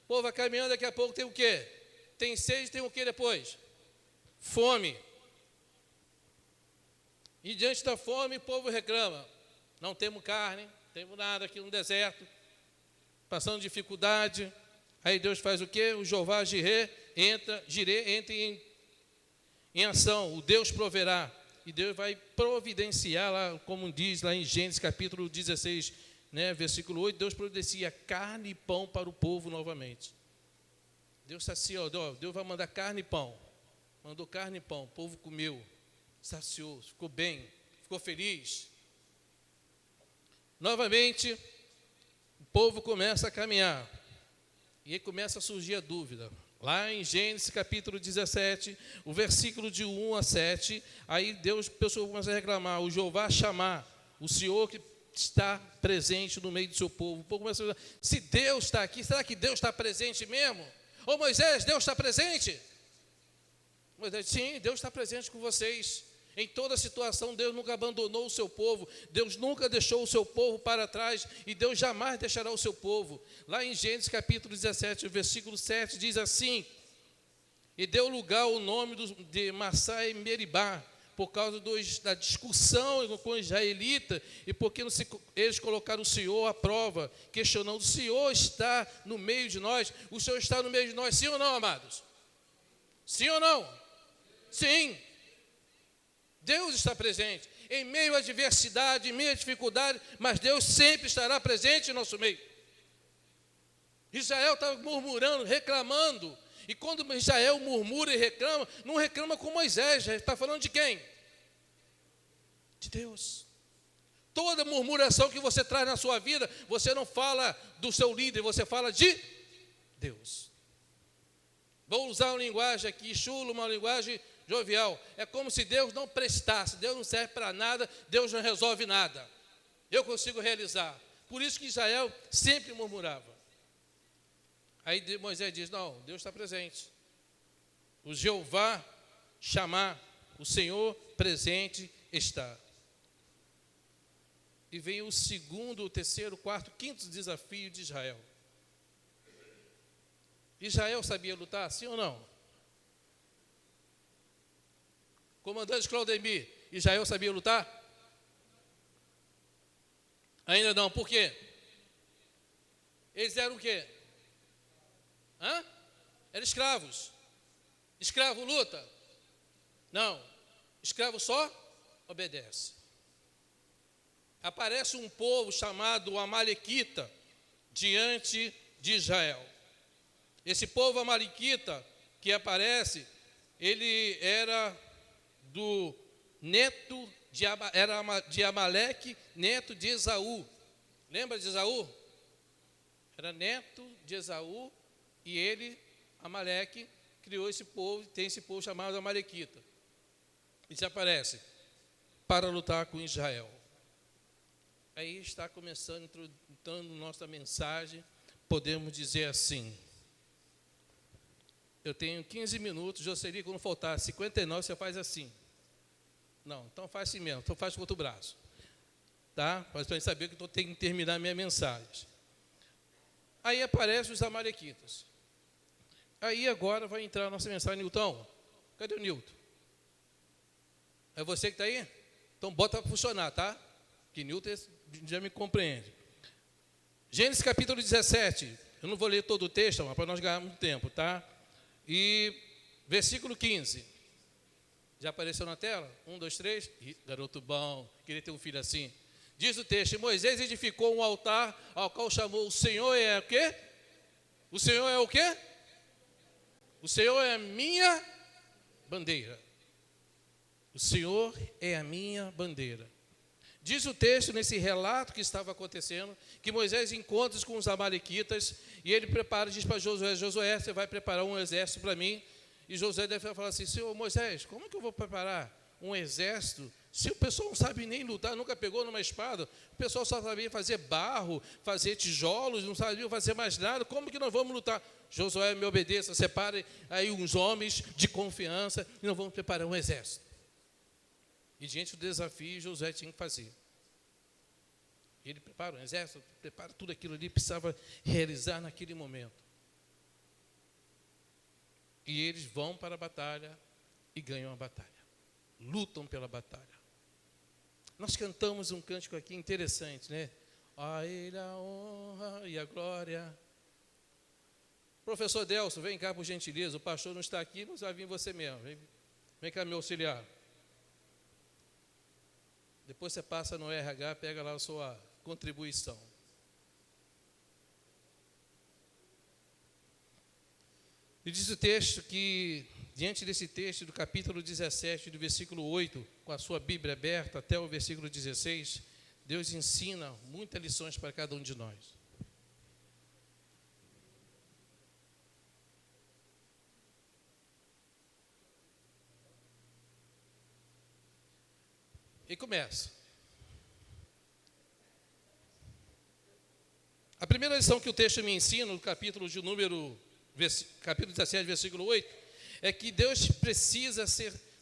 O povo vai caminhando, daqui a pouco tem o quê? Tem sede, tem o quê depois? Fome. E diante da fome, o povo reclama. Não temos carne, não temos nada aqui no deserto. Passando dificuldade. Aí Deus faz o quê? O Jeová Jireh entra em ação. O Deus proverá. E Deus vai providenciar, lá, como diz lá em Gênesis capítulo 16, né, versículo 8, Deus providencia carne e pão para o povo novamente. Deus saciou, Deus vai mandar carne e pão. Mandou carne e pão, o povo comeu, saciou, ficou bem, ficou feliz. Novamente, o povo começa a caminhar. E aí começa a surgir a dúvida. Lá em Gênesis capítulo 17, o versículo de 1 a 7, aí Deus, a pessoa começa a reclamar, o Jeová chamar, o Senhor que está presente no meio do seu povo. O povo começa a dizer, se Deus está aqui, será que Deus está presente mesmo? Ô Moisés, Deus está presente? Moisés, sim, Deus está presente com vocês. Em toda situação, Deus nunca abandonou o seu povo, Deus nunca deixou o seu povo para trás, e Deus jamais deixará o seu povo. Lá em Gênesis capítulo 17, versículo 7, diz assim, e deu lugar o nome de Massá e Meribá, por causa da discussão com os israelitas, e porque eles colocaram o Senhor à prova, questionando, o Senhor está no meio de nós, o Senhor está no meio de nós, sim ou não, amados? Sim ou não? Sim. Deus está presente, em meio à adversidade, em meio à dificuldade, mas Deus sempre estará presente em nosso meio. Israel estava murmurando, reclamando, e quando Israel murmura e reclama, não reclama com Moisés, já está falando de quem? De Deus. Toda murmuração que você traz na sua vida, você não fala do seu líder, você fala de Deus. Vou usar uma linguagem aqui, chulo, uma linguagem jovial. É como se Deus não prestasse, Deus não serve para nada, Deus não resolve nada. Eu consigo realizar. Por isso que Israel sempre murmurava. Aí Moisés diz, não, Deus está presente. O Jeová chamar, o Senhor presente está. E vem o segundo, o terceiro, o quarto, o quinto desafio de Israel. Israel sabia lutar, sim ou não? Comandante Claudemir, Israel sabia lutar? Ainda não, por quê? Eles eram o quê? Eram escravos. Escravo luta? Não. Escravo só obedece. Aparece um povo chamado Amalequita diante de Israel. Esse povo Amalequita que aparece, ele era do neto de Amaleque, neto de Esaú. Lembra de Esaú? Era neto de Esaú e ele, Amaleque, criou esse povo, tem esse povo chamado Amalequita. E se aparece para lutar com Israel. Aí está começando, introduzindo nossa mensagem, podemos dizer assim. Eu tenho 15 minutos, Jocely, quando faltar 59, você faz assim. Não, então faz assim mesmo, então faz com o outro braço. Tá? Para a gente saber que eu tenho que terminar a minha mensagem. Aí aparecem os amalequitas. Aí agora vai entrar a nossa mensagem. Nilton, cadê o Nilton? É você que está aí? Então bota para funcionar, tá? Que Nilton já me compreende. Gênesis capítulo 17. Eu não vou ler todo o texto, mas para nós ganharmos tempo, tá? E versículo 15. Já apareceu na tela? 1, 2, 3. Ih, garoto bom, queria ter um filho assim. Diz o texto, Moisés edificou um altar ao qual chamou o Senhor é o quê? O Senhor é o quê? O Senhor é a minha bandeira. O Senhor é a minha bandeira. Diz o texto, nesse relato que estava acontecendo, que Moisés encontra com os amalequitas e ele prepara, diz para Josué, Josué, você vai preparar um exército para mim. E Josué deve falar assim, Senhor Moisés, como que eu vou preparar um exército se o pessoal não sabe nem lutar, nunca pegou numa espada, o pessoal só sabia fazer barro, fazer tijolos, não sabia fazer mais nada, como que nós vamos lutar? Josué, me obedeça, separe aí uns homens de confiança e nós vamos preparar um exército. E diante do desafio, Josué tinha que fazer. Ele prepara um exército, prepara tudo aquilo ali que precisava realizar naquele momento. E eles vão para a batalha e ganham a batalha. Lutam pela batalha. Nós cantamos um cântico aqui interessante, né? A Ele a honra e a glória. Professor Delso, vem cá por gentileza. O pastor não está aqui, mas vai vir você mesmo. Vem cá me auxiliar. Depois você passa no RH, pega lá a sua contribuição. E diz o texto que, diante desse texto do capítulo 17, do versículo 8, com a sua Bíblia aberta até o versículo 16, Deus ensina muitas lições para cada um de nós. E começa. A primeira lição que o texto me ensina, no capítulo 17, versículo 8, é que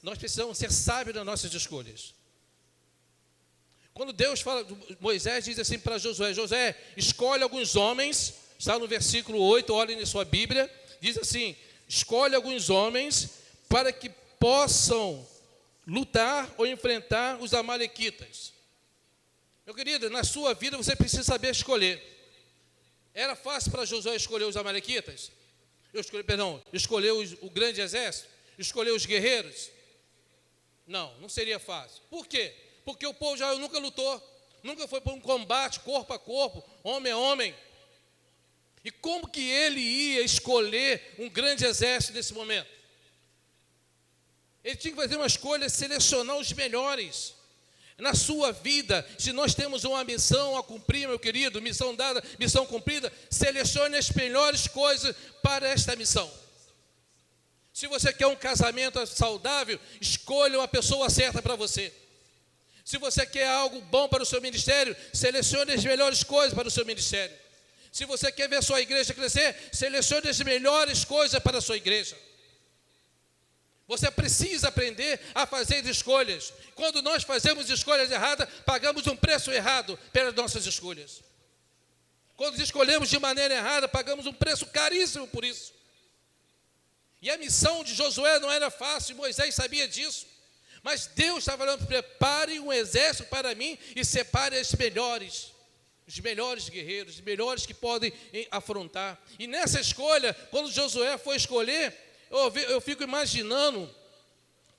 nós precisamos ser sábios nas nossas escolhas. Quando Deus fala, Moisés diz assim para Josué, Josué, escolhe alguns homens, está no versículo 8, olhem na sua Bíblia, diz assim, escolhe alguns homens para que possam lutar ou enfrentar os amalequitas. Meu querido, na sua vida você precisa saber escolher. Era fácil para Josué escolher os amalequitas? Escolher o grande exército? Escolher os guerreiros? Não seria fácil. Por quê? Porque o povo já nunca lutou, nunca foi para um combate corpo a corpo, homem a homem. E como que ele ia escolher um grande exército nesse momento? Ele tinha que fazer uma escolha, selecionar os melhores. Na sua vida, se nós temos uma missão a cumprir, meu querido, missão dada, missão cumprida, selecione as melhores coisas para esta missão. Se você quer um casamento saudável, escolha uma pessoa certa para você. Se você quer algo bom para o seu ministério, selecione as melhores coisas para o seu ministério. Se você quer ver a sua igreja crescer, selecione as melhores coisas para a sua igreja. Você precisa aprender a fazer escolhas. Quando nós fazemos escolhas erradas, pagamos um preço errado pelas nossas escolhas. Quando escolhemos de maneira errada, pagamos um preço caríssimo por isso. E a missão de Josué não era fácil, Moisés sabia disso. Mas Deus estava falando, prepare um exército para mim e separe os melhores guerreiros, os melhores que podem afrontar. E nessa escolha, quando Josué foi escolher, eu fico imaginando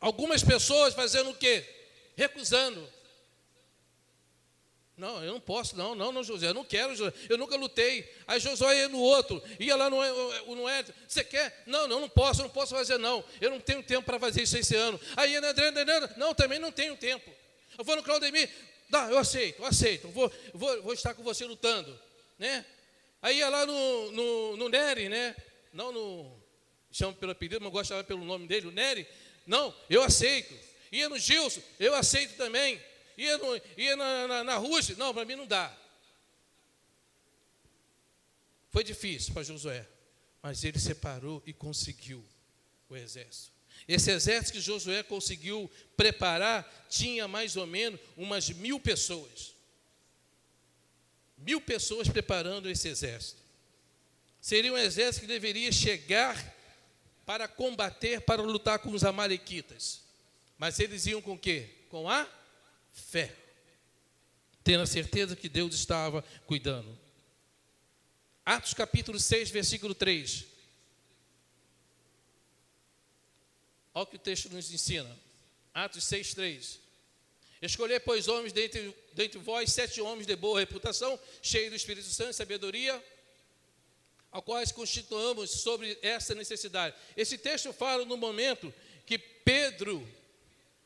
algumas pessoas fazendo o quê? Recusando. Não, eu não posso, não, Josué, eu não quero, eu nunca lutei. Aí Josué ia no outro, ia lá no Éden, você quer? Não posso fazer não, eu não tenho tempo para fazer isso esse ano. Aí André, não, também não tenho tempo. Eu vou no Claudemir, eu aceito, vou estar com você lutando, né? Aí ia lá no Nery, né? Não no... chamo pelo apelido, mas gosto de chamar pelo nome dele, o Nery. Não, eu aceito. Ia no Gilson, eu aceito também. Ia na Rússia, não, para mim não dá. Foi difícil para Josué, mas ele separou e conseguiu o exército. Esse exército que Josué conseguiu preparar tinha mais ou menos umas 1000 pessoas. 1000 pessoas preparando esse exército. Seria um exército que deveria chegar para combater, para lutar com os amalequitas. Mas eles iam com o quê? Com a fé. Tendo a certeza que Deus estava cuidando. Atos capítulo 6, versículo 3. Olha o que o texto nos ensina. Atos 6, 3. Escolher, pois, homens dentre vós, 7 homens de boa reputação, cheios do Espírito Santo e sabedoria, ao quais constituamos sobre essa necessidade. Esse texto fala no momento que Pedro,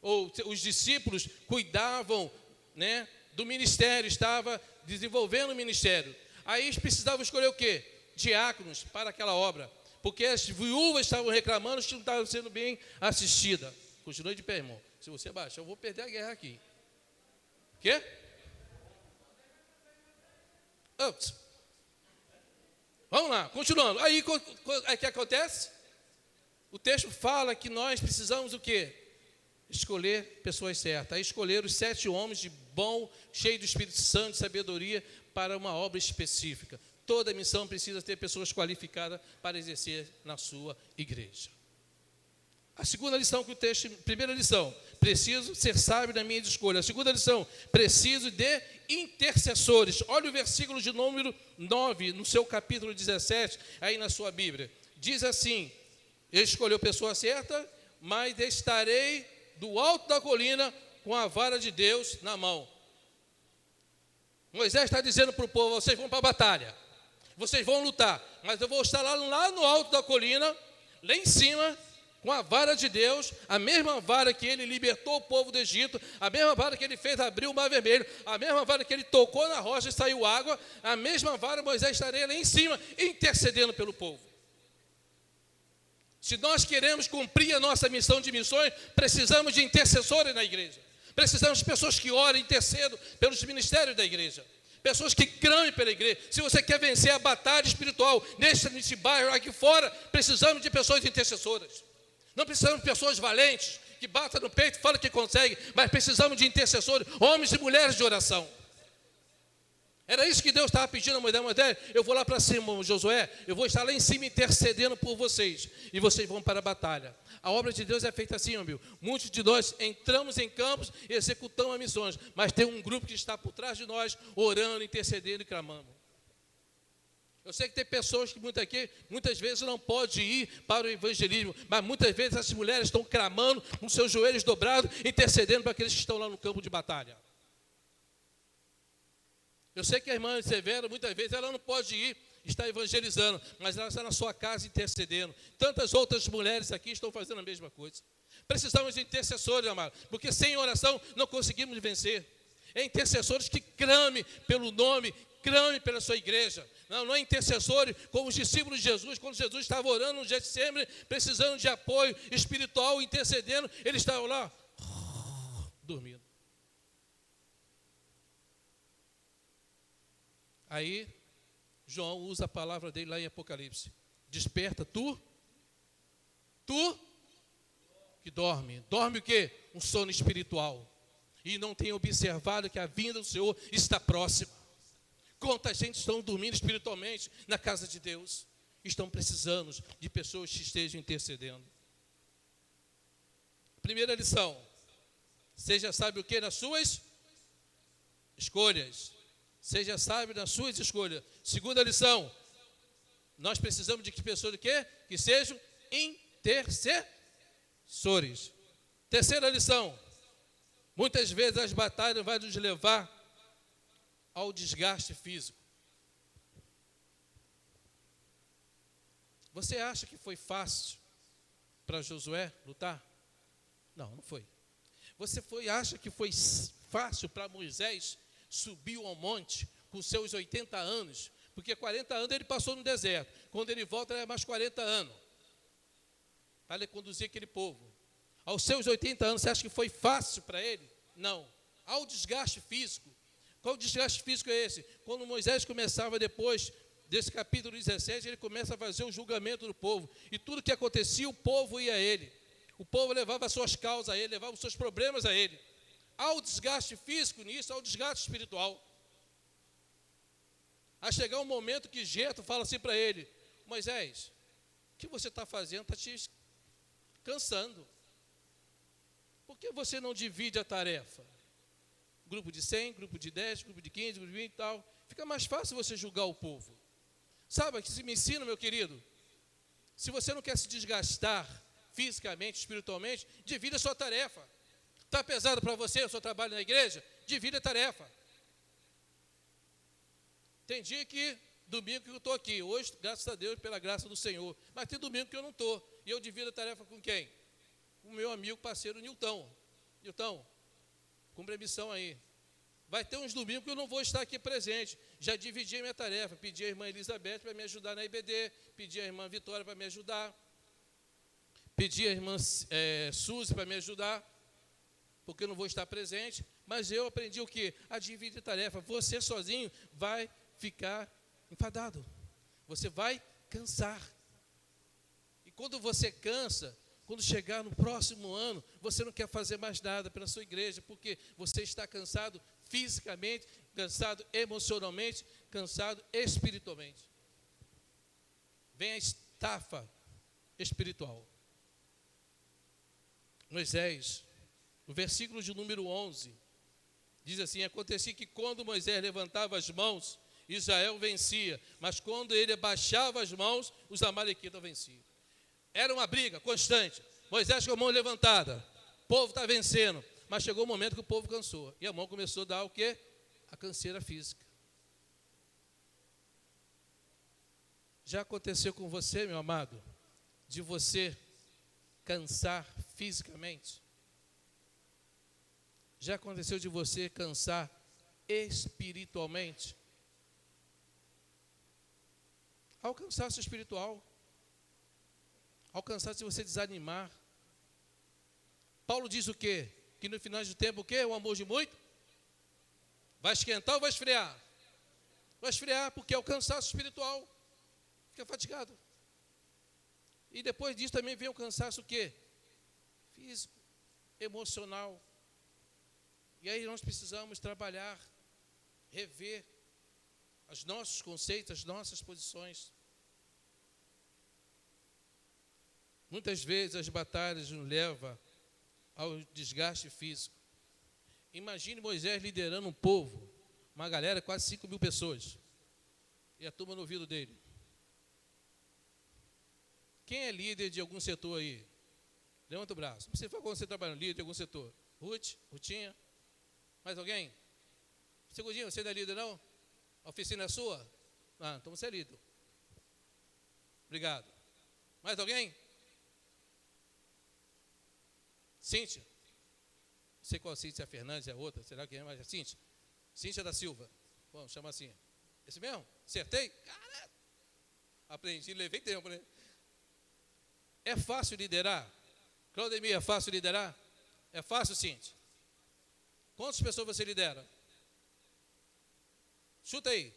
ou os discípulos, cuidavam, né, do ministério, estava desenvolvendo o ministério. Aí eles precisavam escolher o quê? Diáconos para aquela obra, porque as viúvas estavam reclamando que não estavam sendo bem assistidas. Continue de pé, irmão. Se você baixar, eu vou perder a guerra aqui. Quê? Ups. Vamos lá, continuando. Aí o que acontece? O texto fala que nós precisamos o quê? Escolher pessoas certas. Aí escolher os 7 homens de bom, cheio do Espírito Santo e sabedoria para uma obra específica. Toda missão precisa ter pessoas qualificadas para exercer na sua igreja. A segunda lição que o texto, primeira lição, preciso ser sábio na minha escolha. A segunda lição, preciso de intercessores. Olha o versículo de número 9, no seu capítulo 17, aí na sua Bíblia. Diz assim, ele escolheu a pessoa certa, mas estarei do alto da colina com a vara de Deus na mão. Moisés está dizendo para o povo, vocês vão para a batalha, vocês vão lutar, mas eu vou estar lá no alto da colina, lá em cima, com a vara de Deus, a mesma vara que ele libertou o povo do Egito, a mesma vara que ele fez abrir o mar vermelho, a mesma vara que ele tocou na rocha e saiu água, a mesma vara Moisés estaria lá em cima, intercedendo pelo povo. Se nós queremos cumprir a nossa missão de missões, precisamos de intercessores na igreja. Precisamos de pessoas que orem, intercedam pelos ministérios da igreja. Pessoas que clamem pela igreja. Se você quer vencer a batalha espiritual nesse bairro, aqui fora, precisamos de pessoas intercessoras. Não precisamos de pessoas valentes, que batam no peito e falam que conseguem, mas precisamos de intercessores, homens e mulheres de oração. Era isso que Deus estava pedindo a Moisés. Eu vou lá para cima, Josué, eu vou estar lá em cima intercedendo por vocês, e vocês vão para a batalha. A obra de Deus é feita assim, meu. Muitos de nós entramos em campos e executamos as missões, mas tem um grupo que está por trás de nós, orando, intercedendo e clamando. Eu sei que tem pessoas que muitas vezes não podem ir para o evangelismo, mas muitas vezes essas mulheres estão clamando, com seus joelhos dobrados, intercedendo para aqueles que estão lá no campo de batalha. Eu sei que a irmã Severa, muitas vezes, ela não pode ir, está evangelizando, mas ela está na sua casa intercedendo. Tantas outras mulheres aqui estão fazendo a mesma coisa. Precisamos de intercessores, amado, porque sem oração não conseguimos vencer. É intercessores que clamem pelo nome, clame pela sua igreja. Não é intercessores como os discípulos de Jesus, quando Jesus estava orando no Getsemane, precisando de apoio espiritual, intercedendo, eles estavam lá, dormindo. Aí, João usa a palavra dele lá em Apocalipse. Desperta, tu que dorme. Dorme o quê? Um sono espiritual. E não tem observado que a vinda do Senhor está próxima. Quanta gente estão dormindo espiritualmente na casa de Deus. Estão precisando de pessoas que estejam intercedendo. Primeira lição. Seja sábio o quê? Nas suas escolhas. Seja sábio nas suas escolhas. Segunda lição. Nós precisamos de que pessoas o quê? Que sejam intercessores. Terceira lição. Muitas vezes as batalhas vão nos levar ao desgaste físico. Você acha que foi fácil para Josué lutar? Não, não foi. Você acha que foi fácil para Moisés subir ao monte com seus 80 anos? Porque 40 anos ele passou no deserto. Quando ele volta, é mais 40 anos. Para conduzir aquele povo. Aos seus 80 anos, você acha que foi fácil para ele? Não. Há o desgaste físico. Qual desgaste físico é esse? Quando Moisés começava depois desse capítulo 17, ele começa a fazer o julgamento do povo. E tudo que acontecia, o povo ia a ele. O povo levava as suas causas a ele, levava os seus problemas a ele. Há o desgaste físico nisso, há o desgaste espiritual. A chegar um momento que Jetro fala assim para ele: Moisés, o que você está fazendo está te cansando. Por que você não divide a tarefa? Grupo de 100, grupo de 10, grupo de 15, grupo de 20 e tal. Fica mais fácil você julgar o povo. Sabe o que se me ensina, meu querido? Se você não quer se desgastar fisicamente, espiritualmente, divida a sua tarefa. Está pesado para você o seu trabalho na igreja? Divida a tarefa. Tem dia que, domingo que eu estou aqui. Hoje, graças a Deus, pela graça do Senhor. Mas tem domingo que eu não estou. E eu divido a tarefa com quem? Com o meu amigo, parceiro Nilton. Nilton, cumpre a missão aí. Vai ter uns domingos que eu não vou estar aqui presente. Já dividi a minha tarefa. Pedi a irmã Elizabeth para me ajudar na IBD. Pedi a irmã Vitória para me ajudar. Pedi a irmã Suzy para me ajudar. Porque eu não vou estar presente. Mas eu aprendi o quê? A dividir a tarefa. Você sozinho vai ficar enfadado. Você vai cansar. E quando você cansa, quando chegar no próximo ano, você não quer fazer mais nada pela sua igreja, porque você está cansado fisicamente, cansado emocionalmente, cansado espiritualmente. Vem a estafa espiritual. Moisés, no versículo de número 11, diz assim: acontecia que quando Moisés levantava as mãos, Israel vencia, mas quando ele abaixava as mãos, os amalequitas venciam. Era uma briga constante. Moisés com a mão levantada, o povo está vencendo, mas chegou o momento que o povo cansou, e a mão começou a dar o quê? A canseira física. Já aconteceu com você, meu amado, de você cansar fisicamente? Já aconteceu de você cansar espiritualmente? Ao cansaço espiritual, ao cansaço de você desanimar. Paulo diz o quê? Que no final do tempo o quê? O amor de muito? Vai esquentar ou vai esfriar? Vai esfriar, porque é o cansaço espiritual. Fica fatigado. E depois disso também vem o cansaço o quê? Físico, emocional. E aí nós precisamos trabalhar, rever os nossos conceitos, as nossas posições. Muitas vezes as batalhas nos levam ao desgaste físico. Imagine Moisés liderando um povo, uma galera, quase 5.000 pessoas, e a turma no ouvido dele. Quem é líder de algum setor aí? Levanta o braço. Você fala quando você trabalha no líder de algum setor? Rutinha? Mais alguém? Segundinho, você não é líder não? A oficina é sua? Ah, então você é líder. Obrigado. Mais alguém? Cíntia? Não sei qual Cíntia, Fernandes é outra, será que é mais? Cíntia? Cíntia da Silva. Bom, chama assim. Esse mesmo? Acertei? Caralho! Aprendi, levei tempo, né? É fácil liderar? Claudemir, é fácil liderar? É fácil, Cíntia? Quantas pessoas você lidera? Chuta aí.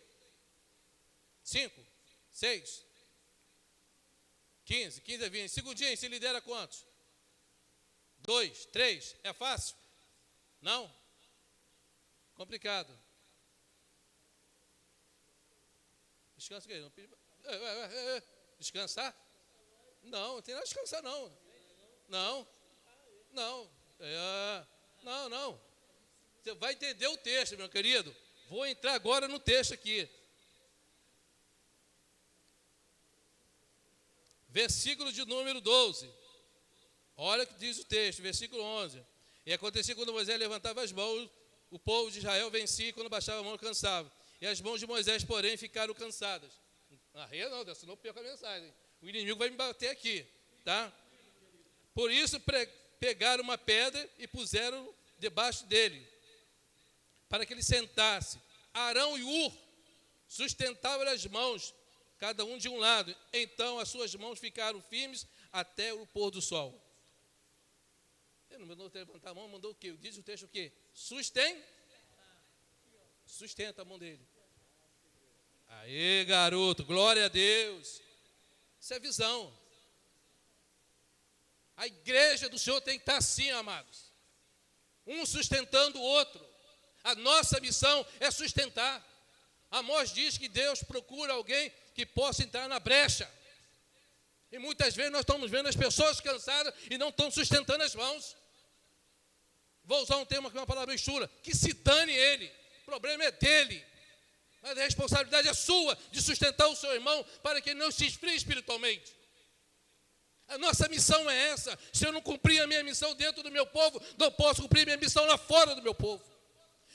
5, 6, 15, 15 a 20. Segundinho, se lidera quantos? 2, 3. É fácil? Não? Complicado. Descansa, querido. Descansar? Não, não tem nada de descansar, não. Não. Não. Não. Você vai entender o texto, meu querido. Vou entrar agora no texto aqui. Versículo de número 12. Olha o que diz o texto, versículo 11. E acontecia quando Moisés levantava as mãos, o povo de Israel vencia, e quando baixava a mão, cansava. E as mãos de Moisés, porém, ficaram cansadas. Arreia não, senão eu perco a mensagem. O inimigo vai me bater aqui, tá? Por isso, pegaram uma pedra e puseram debaixo dele, para que ele sentasse. Arão e Ur sustentavam as mãos, cada um de um lado. Então as suas mãos ficaram firmes até o pôr do sol. Ele não mandou levantar a mão, mandou o quê? Diz o texto o quê? Sustenta a mão dele. Aê, garoto, glória a Deus. Isso é visão. A igreja do Senhor tem que estar assim, amados. Um sustentando o outro. A nossa missão é sustentar. Amós diz que Deus procura alguém que possa entrar na brecha. E muitas vezes nós estamos vendo as pessoas cansadas e não estão sustentando as mãos. Vou usar um termo aqui, uma palavra chula. Que se dane ele. O problema é dele. Mas a responsabilidade é sua de sustentar o seu irmão para que ele não se esfrie espiritualmente. A nossa missão é essa. Se eu não cumprir a minha missão dentro do meu povo, não posso cumprir minha missão lá fora do meu povo.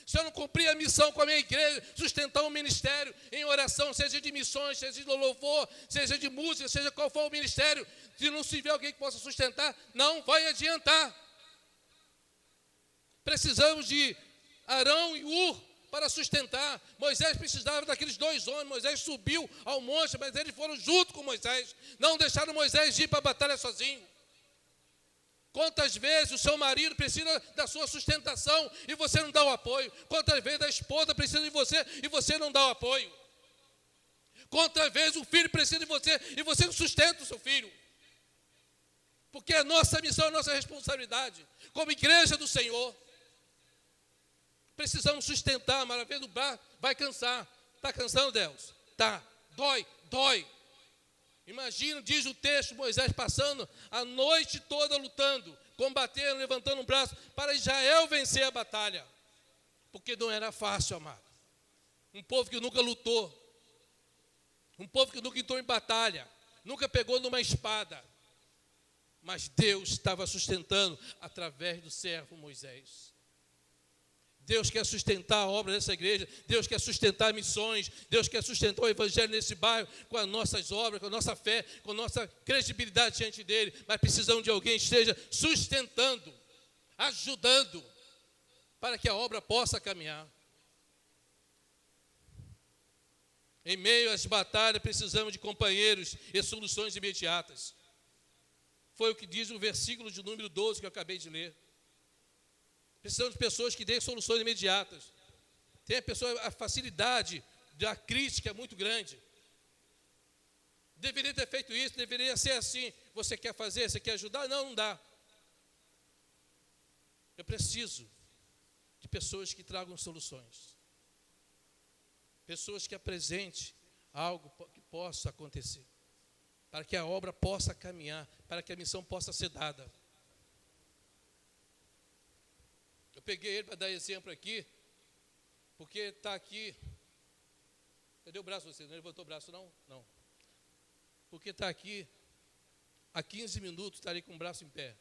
Se eu não cumprir a missão com a minha igreja, sustentar um ministério em oração, seja de missões, seja de louvor, seja de música, seja qual for o ministério, se não se tiver alguém que possa sustentar, não vai adiantar. Precisamos de Arão e Ur para sustentar. Moisés precisava daqueles 2 homens. Moisés subiu ao monte, mas eles foram junto com Moisés. Não deixaram Moisés ir para a batalha sozinho. Quantas vezes o seu marido precisa da sua sustentação e você não dá o apoio? Quantas vezes a esposa precisa de você e você não dá o apoio? Quantas vezes o filho precisa de você e você não sustenta o seu filho? Porque a nossa missão, a nossa responsabilidade, como igreja do Senhor, precisamos sustentar, mas a vez do bar vai cansar. Está cansando, Deus? Tá. Dói. Imagina, diz o texto, Moisés passando a noite toda lutando, combatendo, levantando um braço, para Israel vencer a batalha. Porque não era fácil, amado. Um povo que nunca lutou, um povo que nunca entrou em batalha, nunca pegou numa espada. Mas Deus estava sustentando através do servo Moisés. Deus quer sustentar a obra dessa igreja, Deus quer sustentar missões, Deus quer sustentar o evangelho nesse bairro com as nossas obras, com a nossa fé, com a nossa credibilidade diante dele, mas precisamos de alguém que esteja sustentando, ajudando, para que a obra possa caminhar. Em meio às batalhas, precisamos de companheiros e soluções imediatas. Foi o que diz o versículo de número 12 que eu acabei de ler. Precisamos de pessoas que deem soluções imediatas. Tem a facilidade da crítica é muito grande. Deveria ter feito isso, deveria ser assim. Você quer fazer, você quer ajudar? Não dá. Eu preciso de pessoas que tragam soluções. Pessoas que apresentem algo que possa acontecer. Para que a obra possa caminhar, para que a missão possa ser dada. Eu peguei ele para dar exemplo aqui, porque está aqui. Cadê o braço de você? Não levantou o braço, não? Não. Porque está aqui, há 15 minutos, está ali com o braço em pé.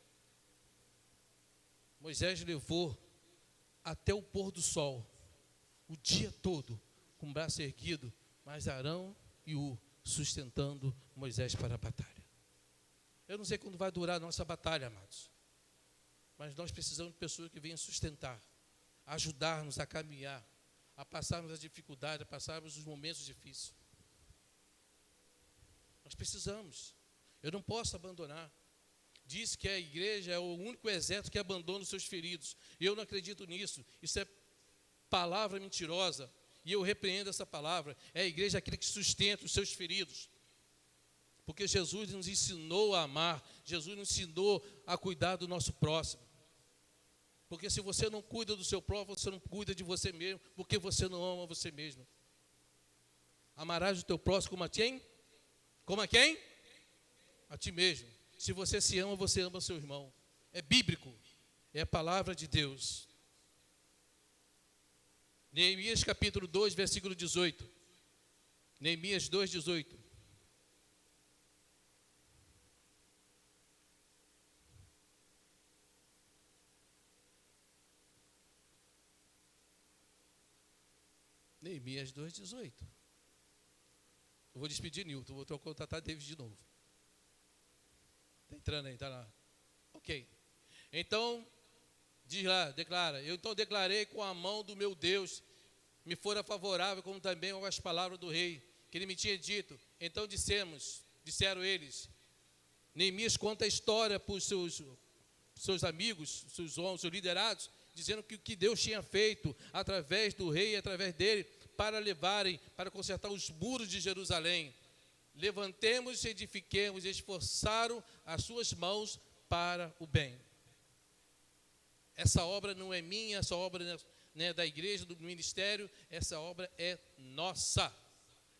Moisés levou até o pôr do sol, o dia todo, com o braço erguido, mas Arão e Ur sustentando Moisés para a batalha. Eu não sei quando vai durar a nossa batalha, amados. Mas nós precisamos de pessoas que venham sustentar, ajudar-nos a caminhar, a passarmos as dificuldades, a passarmos os momentos difíceis. Nós precisamos. Eu não posso abandonar. Diz que a igreja é o único exército que abandona os seus feridos. Eu não acredito nisso. Isso é palavra mentirosa. E eu repreendo essa palavra. É a igreja aquele que sustenta os seus feridos. Porque Jesus nos ensinou a amar. Jesus nos ensinou a cuidar do nosso próximo. Porque se você não cuida do seu próximo, você não cuida de você mesmo. Porque você não ama você mesmo. Amarás o teu próximo como a quem? Como a quem? A ti mesmo. Se você se ama, você ama seu irmão. É bíblico. É a palavra de Deus. Neemias capítulo 2, versículo 18. Neemias 2, 18. Neemias 2, 18. Eu vou despedir Nilton, vou contratar David de novo. Está entrando aí, está lá. Ok. Então, diz lá, declara. Eu então declarei com a mão do meu Deus, me fora favorável, como também com as palavras do rei, que ele me tinha dito. Então disseram eles. Neemias conta a história para os seus amigos, seus homens, seus liderados, dizendo que o que Deus tinha feito através do rei e através dele, para consertar os muros de Jerusalém. Levantemos, edifiquemos, esforçaram as suas mãos para o bem. Essa obra não é minha, essa obra não é da igreja, do ministério, essa obra é nossa.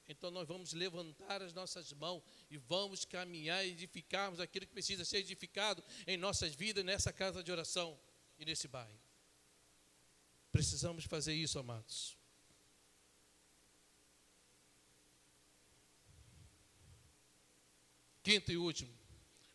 Então nós vamos levantar as nossas mãos e vamos caminhar e edificarmos aquilo que precisa ser edificado em nossas vidas, nessa casa de oração e nesse bairro. Precisamos fazer isso, amados. Quinto e último,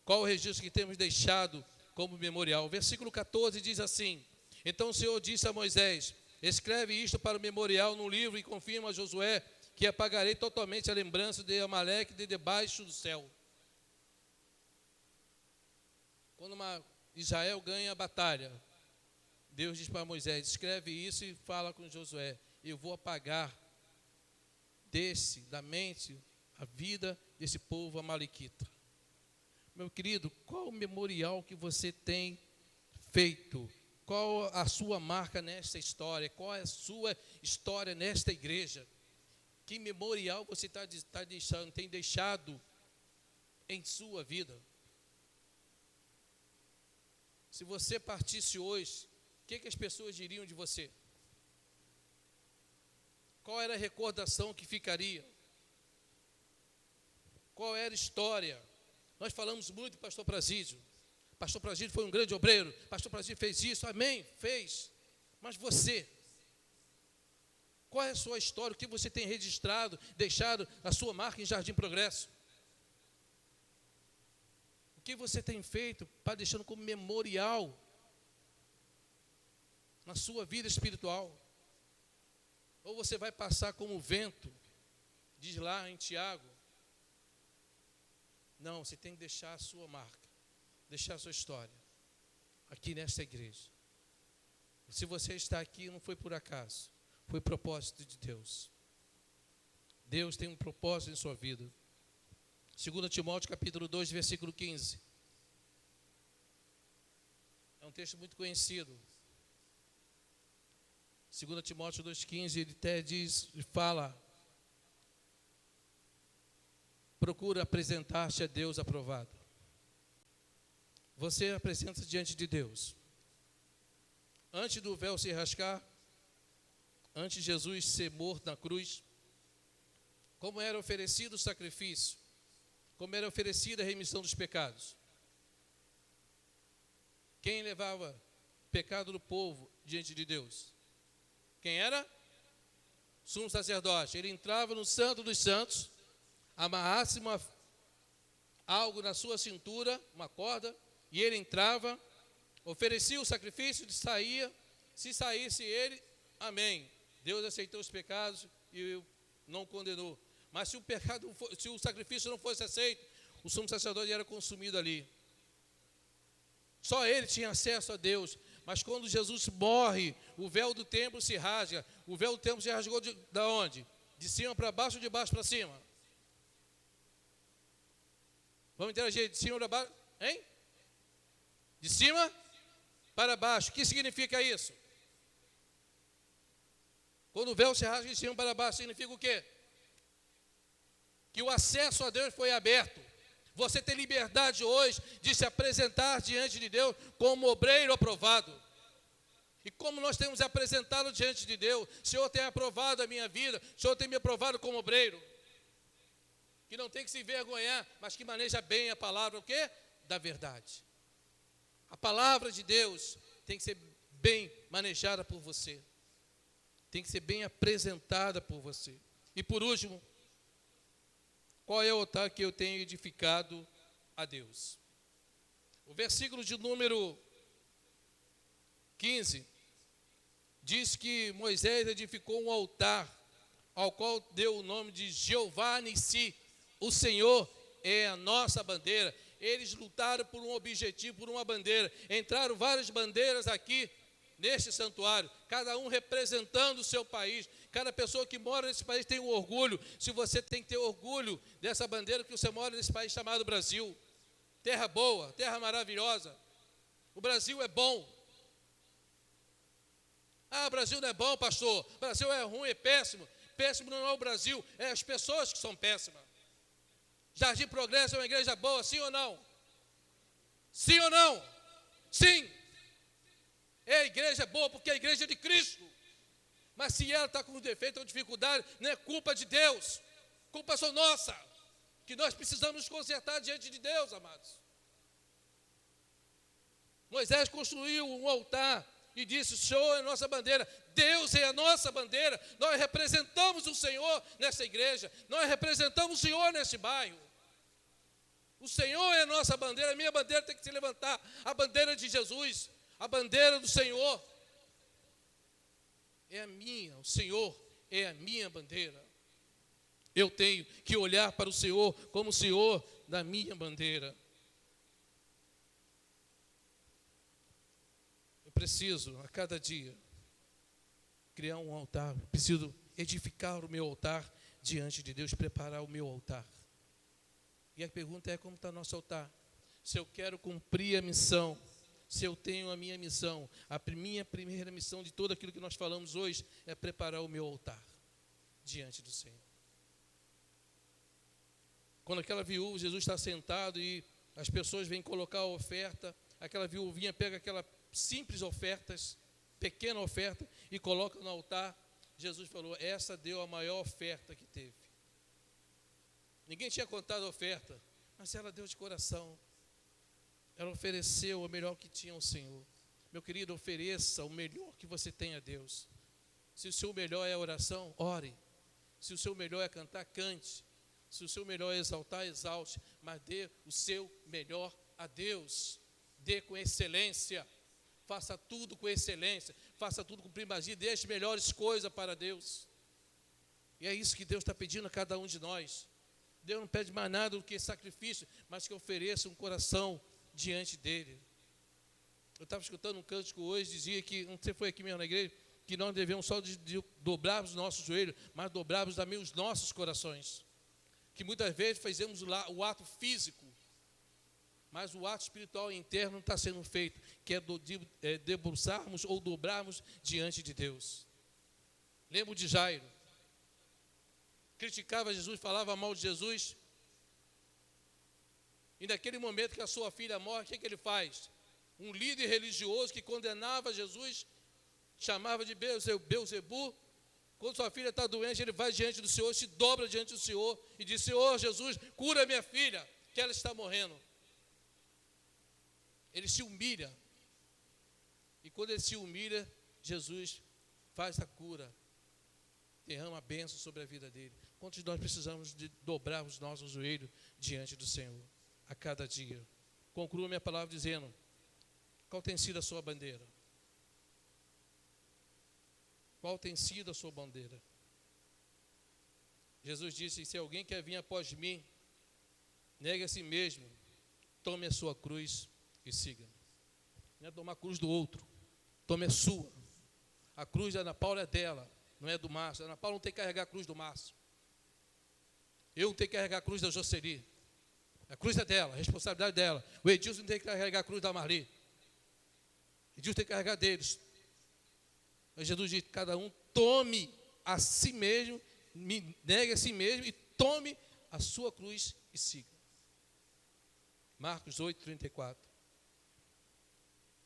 qual o registro que temos deixado como memorial? O versículo 14 diz assim: então o Senhor disse a Moisés, escreve isto para o memorial num livro e confirma a Josué que apagarei totalmente a lembrança de Amaleque de debaixo do céu. Quando Israel ganha a batalha, Deus diz para Moisés, escreve isso e fala com Josué, eu vou apagar da mente a vida desse povo amalequita. Meu querido, qual o memorial que você tem feito? Qual a sua marca nesta história? Qual é a sua história nesta igreja? Que memorial você tem deixado em sua vida? Se você partisse hoje, o que as pessoas diriam de você? Qual era a recordação que ficaria? Qual era a história? Nós falamos muito do pastor Prazídio. Pastor Prazídio foi um grande obreiro. Pastor Prazídio fez isso, amém, fez. Mas você, qual é a sua história? O que você tem registrado, deixado a sua marca em Jardim Progresso? O que você tem feito para deixando como memorial na sua vida espiritual? Ou você vai passar como vento, diz lá em Tiago? Não, você tem que deixar a sua marca, deixar a sua história aqui nesta igreja. Se você está aqui, não foi por acaso, foi propósito de Deus. Deus tem um propósito em sua vida. 2 Timóteo capítulo 2, versículo 15. É um texto muito conhecido. 2 Timóteo 2,15, ele até diz e fala: procura apresentar-te a Deus aprovado. Você apresenta-se diante de Deus. Antes do véu se rasgar, antes de Jesus ser morto na cruz, como era oferecido o sacrifício, como era oferecida a remissão dos pecados. Quem levava o pecado do povo diante de Deus? Quem era? Sumo sacerdote. Ele entrava no Santo dos Santos, amarrasse algo na sua cintura, uma corda, e ele entrava, oferecia o sacrifício, saía. Se saísse ele, amém. Deus aceitou os pecados e não condenou. Mas se o sacrifício não fosse aceito, o sumo sacerdote era consumido ali. Só ele tinha acesso a Deus. Mas quando Jesus morre, o véu do templo se rasga. O véu do templo se rasgou de onde? De cima para baixo ou de baixo para cima? Vamos interagir de cima para baixo? Hein? De cima para baixo. O que significa isso? Quando o véu se rasga de cima para baixo, significa o quê? Que o acesso a Deus foi aberto. Você tem liberdade hoje de se apresentar diante de Deus como obreiro aprovado. E como nós temos apresentado diante de Deus, o Senhor tem aprovado a minha vida, o Senhor tem me aprovado como obreiro. Que não tem que se envergonhar, mas que maneja bem a palavra, o quê? Da verdade. A palavra de Deus tem que ser bem manejada por você. Tem que ser bem apresentada por você. E por último, qual é o altar que eu tenho edificado a Deus? O versículo de número 15 diz que Moisés edificou um altar, ao qual deu o nome de Jeová Nissi. O Senhor é a nossa bandeira. Eles lutaram por um objetivo, por uma bandeira. Entraram várias bandeiras aqui neste santuário, cada um representando o seu país. Cada pessoa que mora nesse país tem um orgulho. Se você tem que ter orgulho dessa bandeira, que você mora nesse país chamado Brasil. Terra boa, terra maravilhosa. O Brasil é bom. Ah, o Brasil não é bom, pastor. O Brasil é ruim, é péssimo. Péssimo não é o Brasil, é as pessoas que são péssimas. Jardim Progresso é uma igreja boa, sim ou não? Sim ou não? Sim. É a igreja boa porque é a igreja de Cristo. Mas se ela está com defeito ou dificuldade, não é culpa de Deus. Culpa só nossa. Que nós precisamos nos consertar diante de Deus, amados. Moisés construiu um altar e disse: o Senhor é a nossa bandeira. Deus é a nossa bandeira. Nós representamos o Senhor nessa igreja. Nós representamos o Senhor nesse bairro. O Senhor é a nossa bandeira. A minha bandeira tem que se levantar. A bandeira de Jesus. A bandeira do Senhor. É a minha. O Senhor é a minha bandeira. Eu tenho que olhar para o Senhor como o Senhor da minha bandeira. Eu preciso, a cada dia, criar um altar. Preciso edificar o meu altar diante de Deus, preparar o meu altar. E a pergunta é: como está nosso altar? Se eu quero cumprir a missão, se eu tenho a minha missão, a minha primeira missão de tudo aquilo que nós falamos hoje é preparar o meu altar diante do Senhor. Quando aquela viúva, Jesus está sentado e as pessoas vêm colocar a oferta, aquela viúvinha pega aquelas simples ofertas, pequena oferta, e coloca no altar. Jesus falou: essa deu a maior oferta que teve. Ninguém tinha contado a oferta, mas ela deu de coração. Ela ofereceu o melhor que tinha ao Senhor. Meu querido, ofereça o melhor que você tem a Deus. Se o seu melhor é a oração, ore. Se o seu melhor é cantar, cante. Se o seu melhor é exaltar, exalte. Mas dê o seu melhor a Deus. Dê com excelência. Faça tudo com excelência. Faça tudo com primazia. Dê as melhores coisas para Deus. E é isso que Deus está pedindo a cada um de nós. Deus não pede mais nada do que sacrifício, mas que ofereça um coração diante dele. Eu estava escutando um cântico hoje, dizia que, não sei se foi aqui mesmo na igreja, que nós devemos só de dobrarmos os nossos joelhos, mas dobrarmos também os nossos corações. Que muitas vezes fazemos o ato físico, mas o ato espiritual interno não está sendo feito, que é debruçarmos ou dobrarmos diante de Deus. Lembro de Jairo. Criticava Jesus, falava mal de Jesus. E naquele momento que a sua filha morre, o que ele faz? Um líder religioso que condenava Jesus, chamava de Beelzebu. Quando sua filha está doente, ele vai diante do Senhor, se dobra diante do Senhor e diz: Senhor Jesus, cura minha filha, que ela está morrendo. Ele se humilha. E quando ele se humilha, Jesus faz a cura, derrama a bênção sobre a vida dele. Quantos de nós precisamos de dobrar os nossos joelhos diante do Senhor a cada dia? Concluo minha palavra dizendo: qual tem sido a sua bandeira? Qual tem sido a sua bandeira? Jesus disse: se alguém quer vir após mim, negue a si mesmo, tome a sua cruz e siga. Não é tomar a cruz do outro, tome a sua. A cruz da Ana Paula é dela, não é do Márcio. A Ana Paula não tem que carregar a cruz do Márcio. Eu não tenho que carregar a cruz da Jocely. A cruz é dela, a responsabilidade dela. O Edilson não tem que carregar a cruz da Marli. Edilson tem que carregar deles. Mas Jesus diz: cada um tome a si mesmo, negue a si mesmo e tome a sua cruz e siga. Marcos 8:34.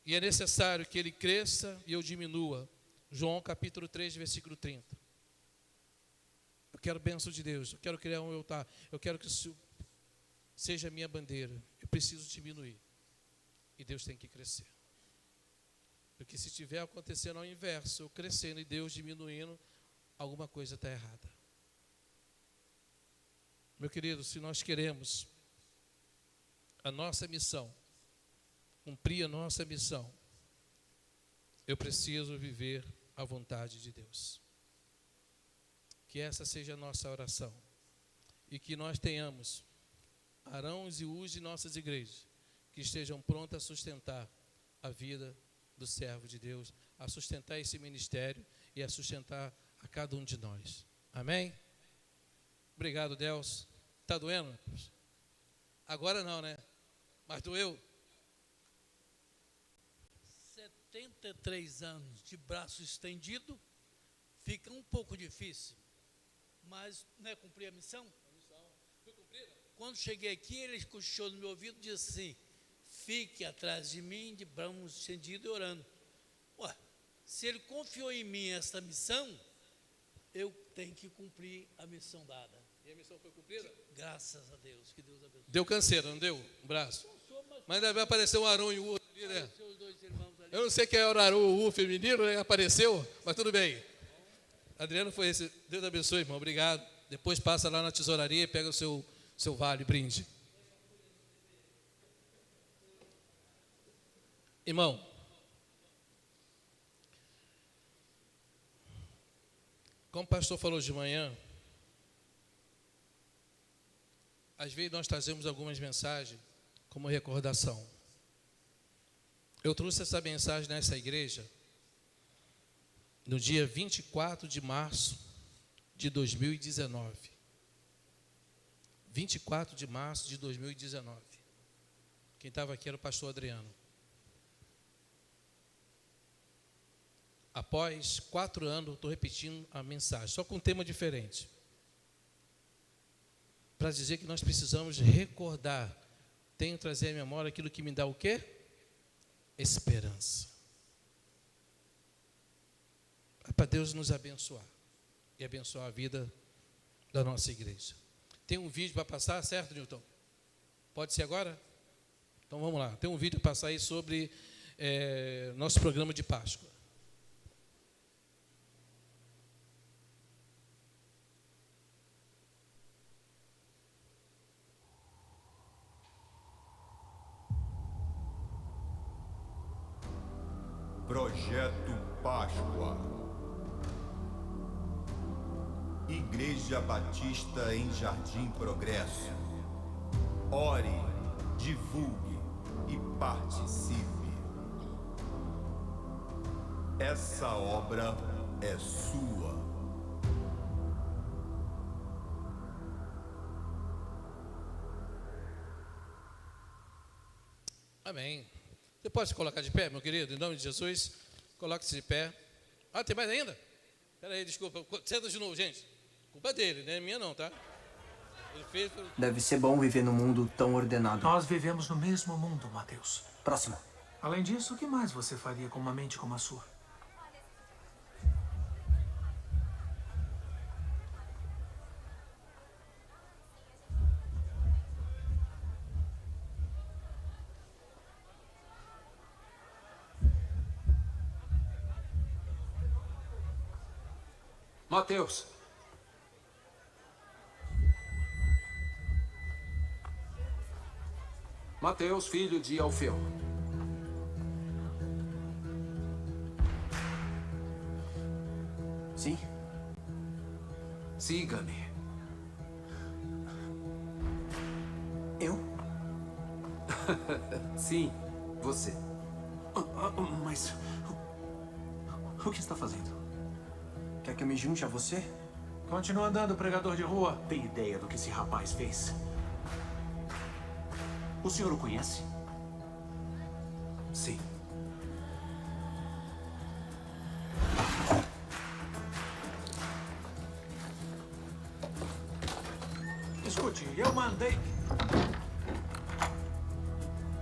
E é necessário que ele cresça e eu diminua. João capítulo 3, versículo 30. Eu quero bênção de Deus, eu quero criar um altar, eu quero que isso seja a minha bandeira. Eu preciso diminuir. E Deus tem que crescer. Porque se estiver acontecendo ao inverso, eu crescendo e Deus diminuindo, alguma coisa está errada. Meu querido, se nós queremos a nossa missão, cumprir a nossa missão, eu preciso viver a vontade de Deus. Que essa seja a nossa oração. E que nós tenhamos Arãos e Us de nossas igrejas, que estejam prontos a sustentar a vida do servo de Deus, a sustentar esse ministério e a sustentar a cada um de nós. Amém? Obrigado, Deus. Está doendo? Agora não, né? Mas doeu? 73 anos de braço estendido, fica um pouco difícil, mas não é cumprir a missão? Foi cumprida? Quando cheguei aqui, ele cochichou no meu ouvido e disse assim: fique atrás de mim, de braço estendido e orando. Ué, se ele confiou em mim essa missão, eu tenho que cumprir a missão dada. E a missão foi cumprida? Graças a Deus, que Deus abençoe. Deu canseira, não deu? Um braço. Mas ainda vai aparecer um Arão e um U ali, né? Seus dois irmãos ali. Eu não sei quem é o Arão ou o U feminino, né? Apareceu, mas tudo bem. Adriano foi esse. Deus abençoe, irmão. Obrigado. Depois passa lá na tesouraria e pega o seu vale, brinde. Irmão, como o pastor falou de manhã, às vezes nós trazemos algumas mensagens como recordação. Eu trouxe essa mensagem nessa igreja no dia 24 de março de 2019. 24 de março de 2019. Quem estava aqui era o pastor Adriano. Após 4 anos, eu estou repetindo a mensagem, só com um tema diferente. Para dizer que nós precisamos recordar, tenho que trazer à memória aquilo que me dá o quê? Esperança. É para Deus nos abençoar e abençoar a vida da nossa igreja. Tem um vídeo para passar, certo, Newton? Pode ser agora? Então vamos lá. Tem um vídeo para passar aí sobre nosso programa de Páscoa. Projeto Páscoa. Igreja Batista em Jardim Progresso. Ore, divulgue e participe. Essa obra é sua. Amém. Você pode se colocar de pé, meu querido, em nome de Jesus? Coloque-se de pé. Ah, tem mais ainda? Espera aí, desculpa. Senta de novo, gente. Culpa dele, não é minha não, tá? Ele fez... Deve ser bom viver num mundo tão ordenado. Nós vivemos no mesmo mundo, Mateus. Próximo. Além disso, o que mais você faria com uma mente como a sua? Mateus. Mateus, filho de Alfeu. Sim? Siga-me. Eu? Sim, você. Mas... O que está fazendo? Quer que eu me junte a você? Continua andando, pregador de rua. Tem ideia do que esse rapaz fez? O senhor o conhece? Sim. Escute, eu mandei...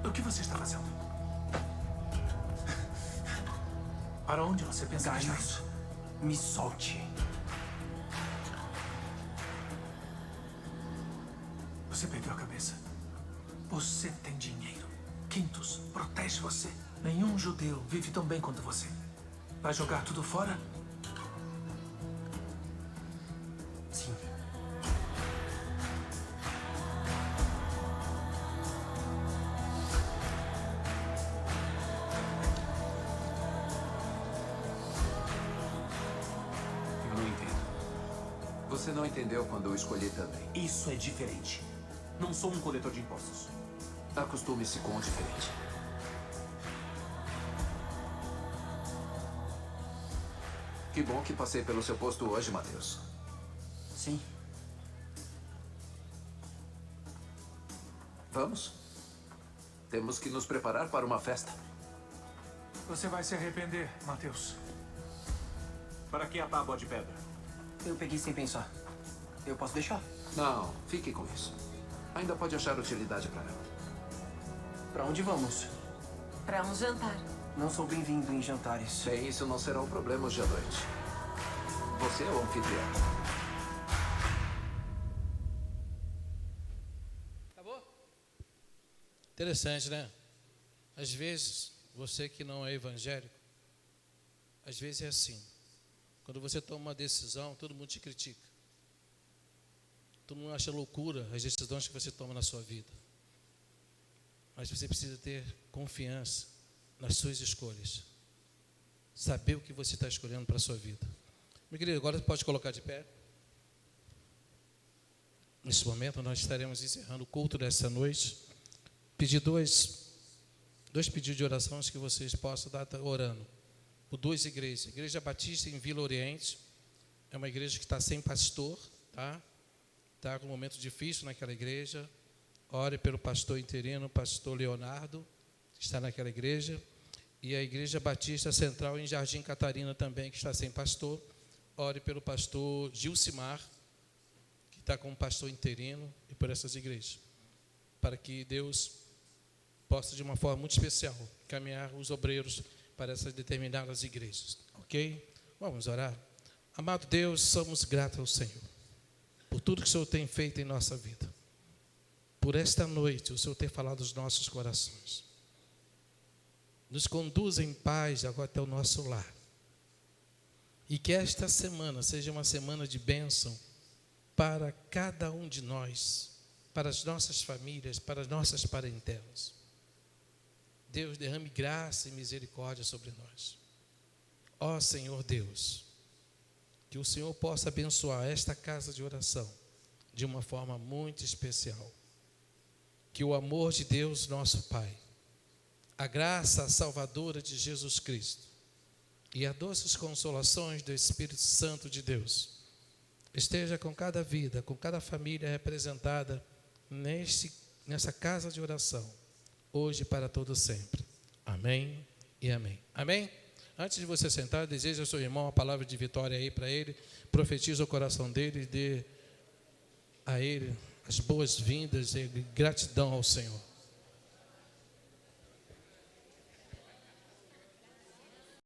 O que você está fazendo? Para onde você pensa que está Gaius, me solte. Você perdeu a cabeça. Você tem dinheiro. Quintus protege você. Nenhum judeu vive tão bem quanto você. Vai jogar tudo fora? Sim. Eu não entendo. Você não entendeu quando eu escolhi também. Isso é diferente. Não sou um coletor de impostos. Acostume-se com o diferente. Que bom que passei pelo seu posto hoje, Mateus. Sim. Vamos? Temos que nos preparar para uma festa. Você vai se arrepender, Mateus. Para que a tábua de pedra? Eu peguei sem pensar. Eu posso deixar? Não, fique com isso. Ainda pode achar utilidade para ela. Pra onde vamos? Para um jantar. Não sou bem-vindo em jantares. Bem, isso não será um problema hoje à noite. Você é o anfitrião. Acabou? Interessante, né? Às vezes, você que não é evangélico, às vezes é assim. Quando você toma uma decisão, todo mundo te critica. Todo mundo acha loucura as decisões que você toma na sua vida. Mas você precisa ter confiança nas suas escolhas. Saber o que você está escolhendo para a sua vida. Meu querido, agora pode colocar de pé. Nesse momento nós estaremos encerrando o culto dessa noite. Pedir dois pedidos de orações que vocês possam estar orando. Por duas igrejas. Igreja Batista em Vila Oriente. É uma igreja que está sem pastor, tá? Está com um momento difícil naquela igreja. Ore pelo pastor interino, pastor Leonardo, que está naquela igreja. E a Igreja Batista Central em Jardim Catarina também, que está sem pastor. Ore pelo pastor Gilcimar, que está como pastor interino, e por essas igrejas. Para que Deus possa, de uma forma muito especial, caminhar os obreiros para essas determinadas igrejas. Ok? Vamos orar. Amado Deus, somos gratos ao Senhor por tudo que o Senhor tem feito em nossa vida. Por esta noite, o Senhor tem falado aos nossos corações. Nos conduza em paz agora até o nosso lar. E que esta semana seja uma semana de bênção para cada um de nós, para as nossas famílias, para as nossas parentelas. Deus, derrame graça e misericórdia sobre nós. Ó Senhor Deus, que o Senhor possa abençoar esta casa de oração de uma forma muito especial. Que o amor de Deus, nosso Pai, a graça salvadora de Jesus Cristo e as doces consolações do Espírito Santo de Deus esteja com cada vida, com cada família representada nessa casa de oração, hoje e para todo sempre. Amém e amém. Amém? Antes de você sentar, deseja ao seu irmão uma palavra de vitória aí para ele, profetiza o coração dele e dê a ele as boas-vindas e gratidão ao Senhor.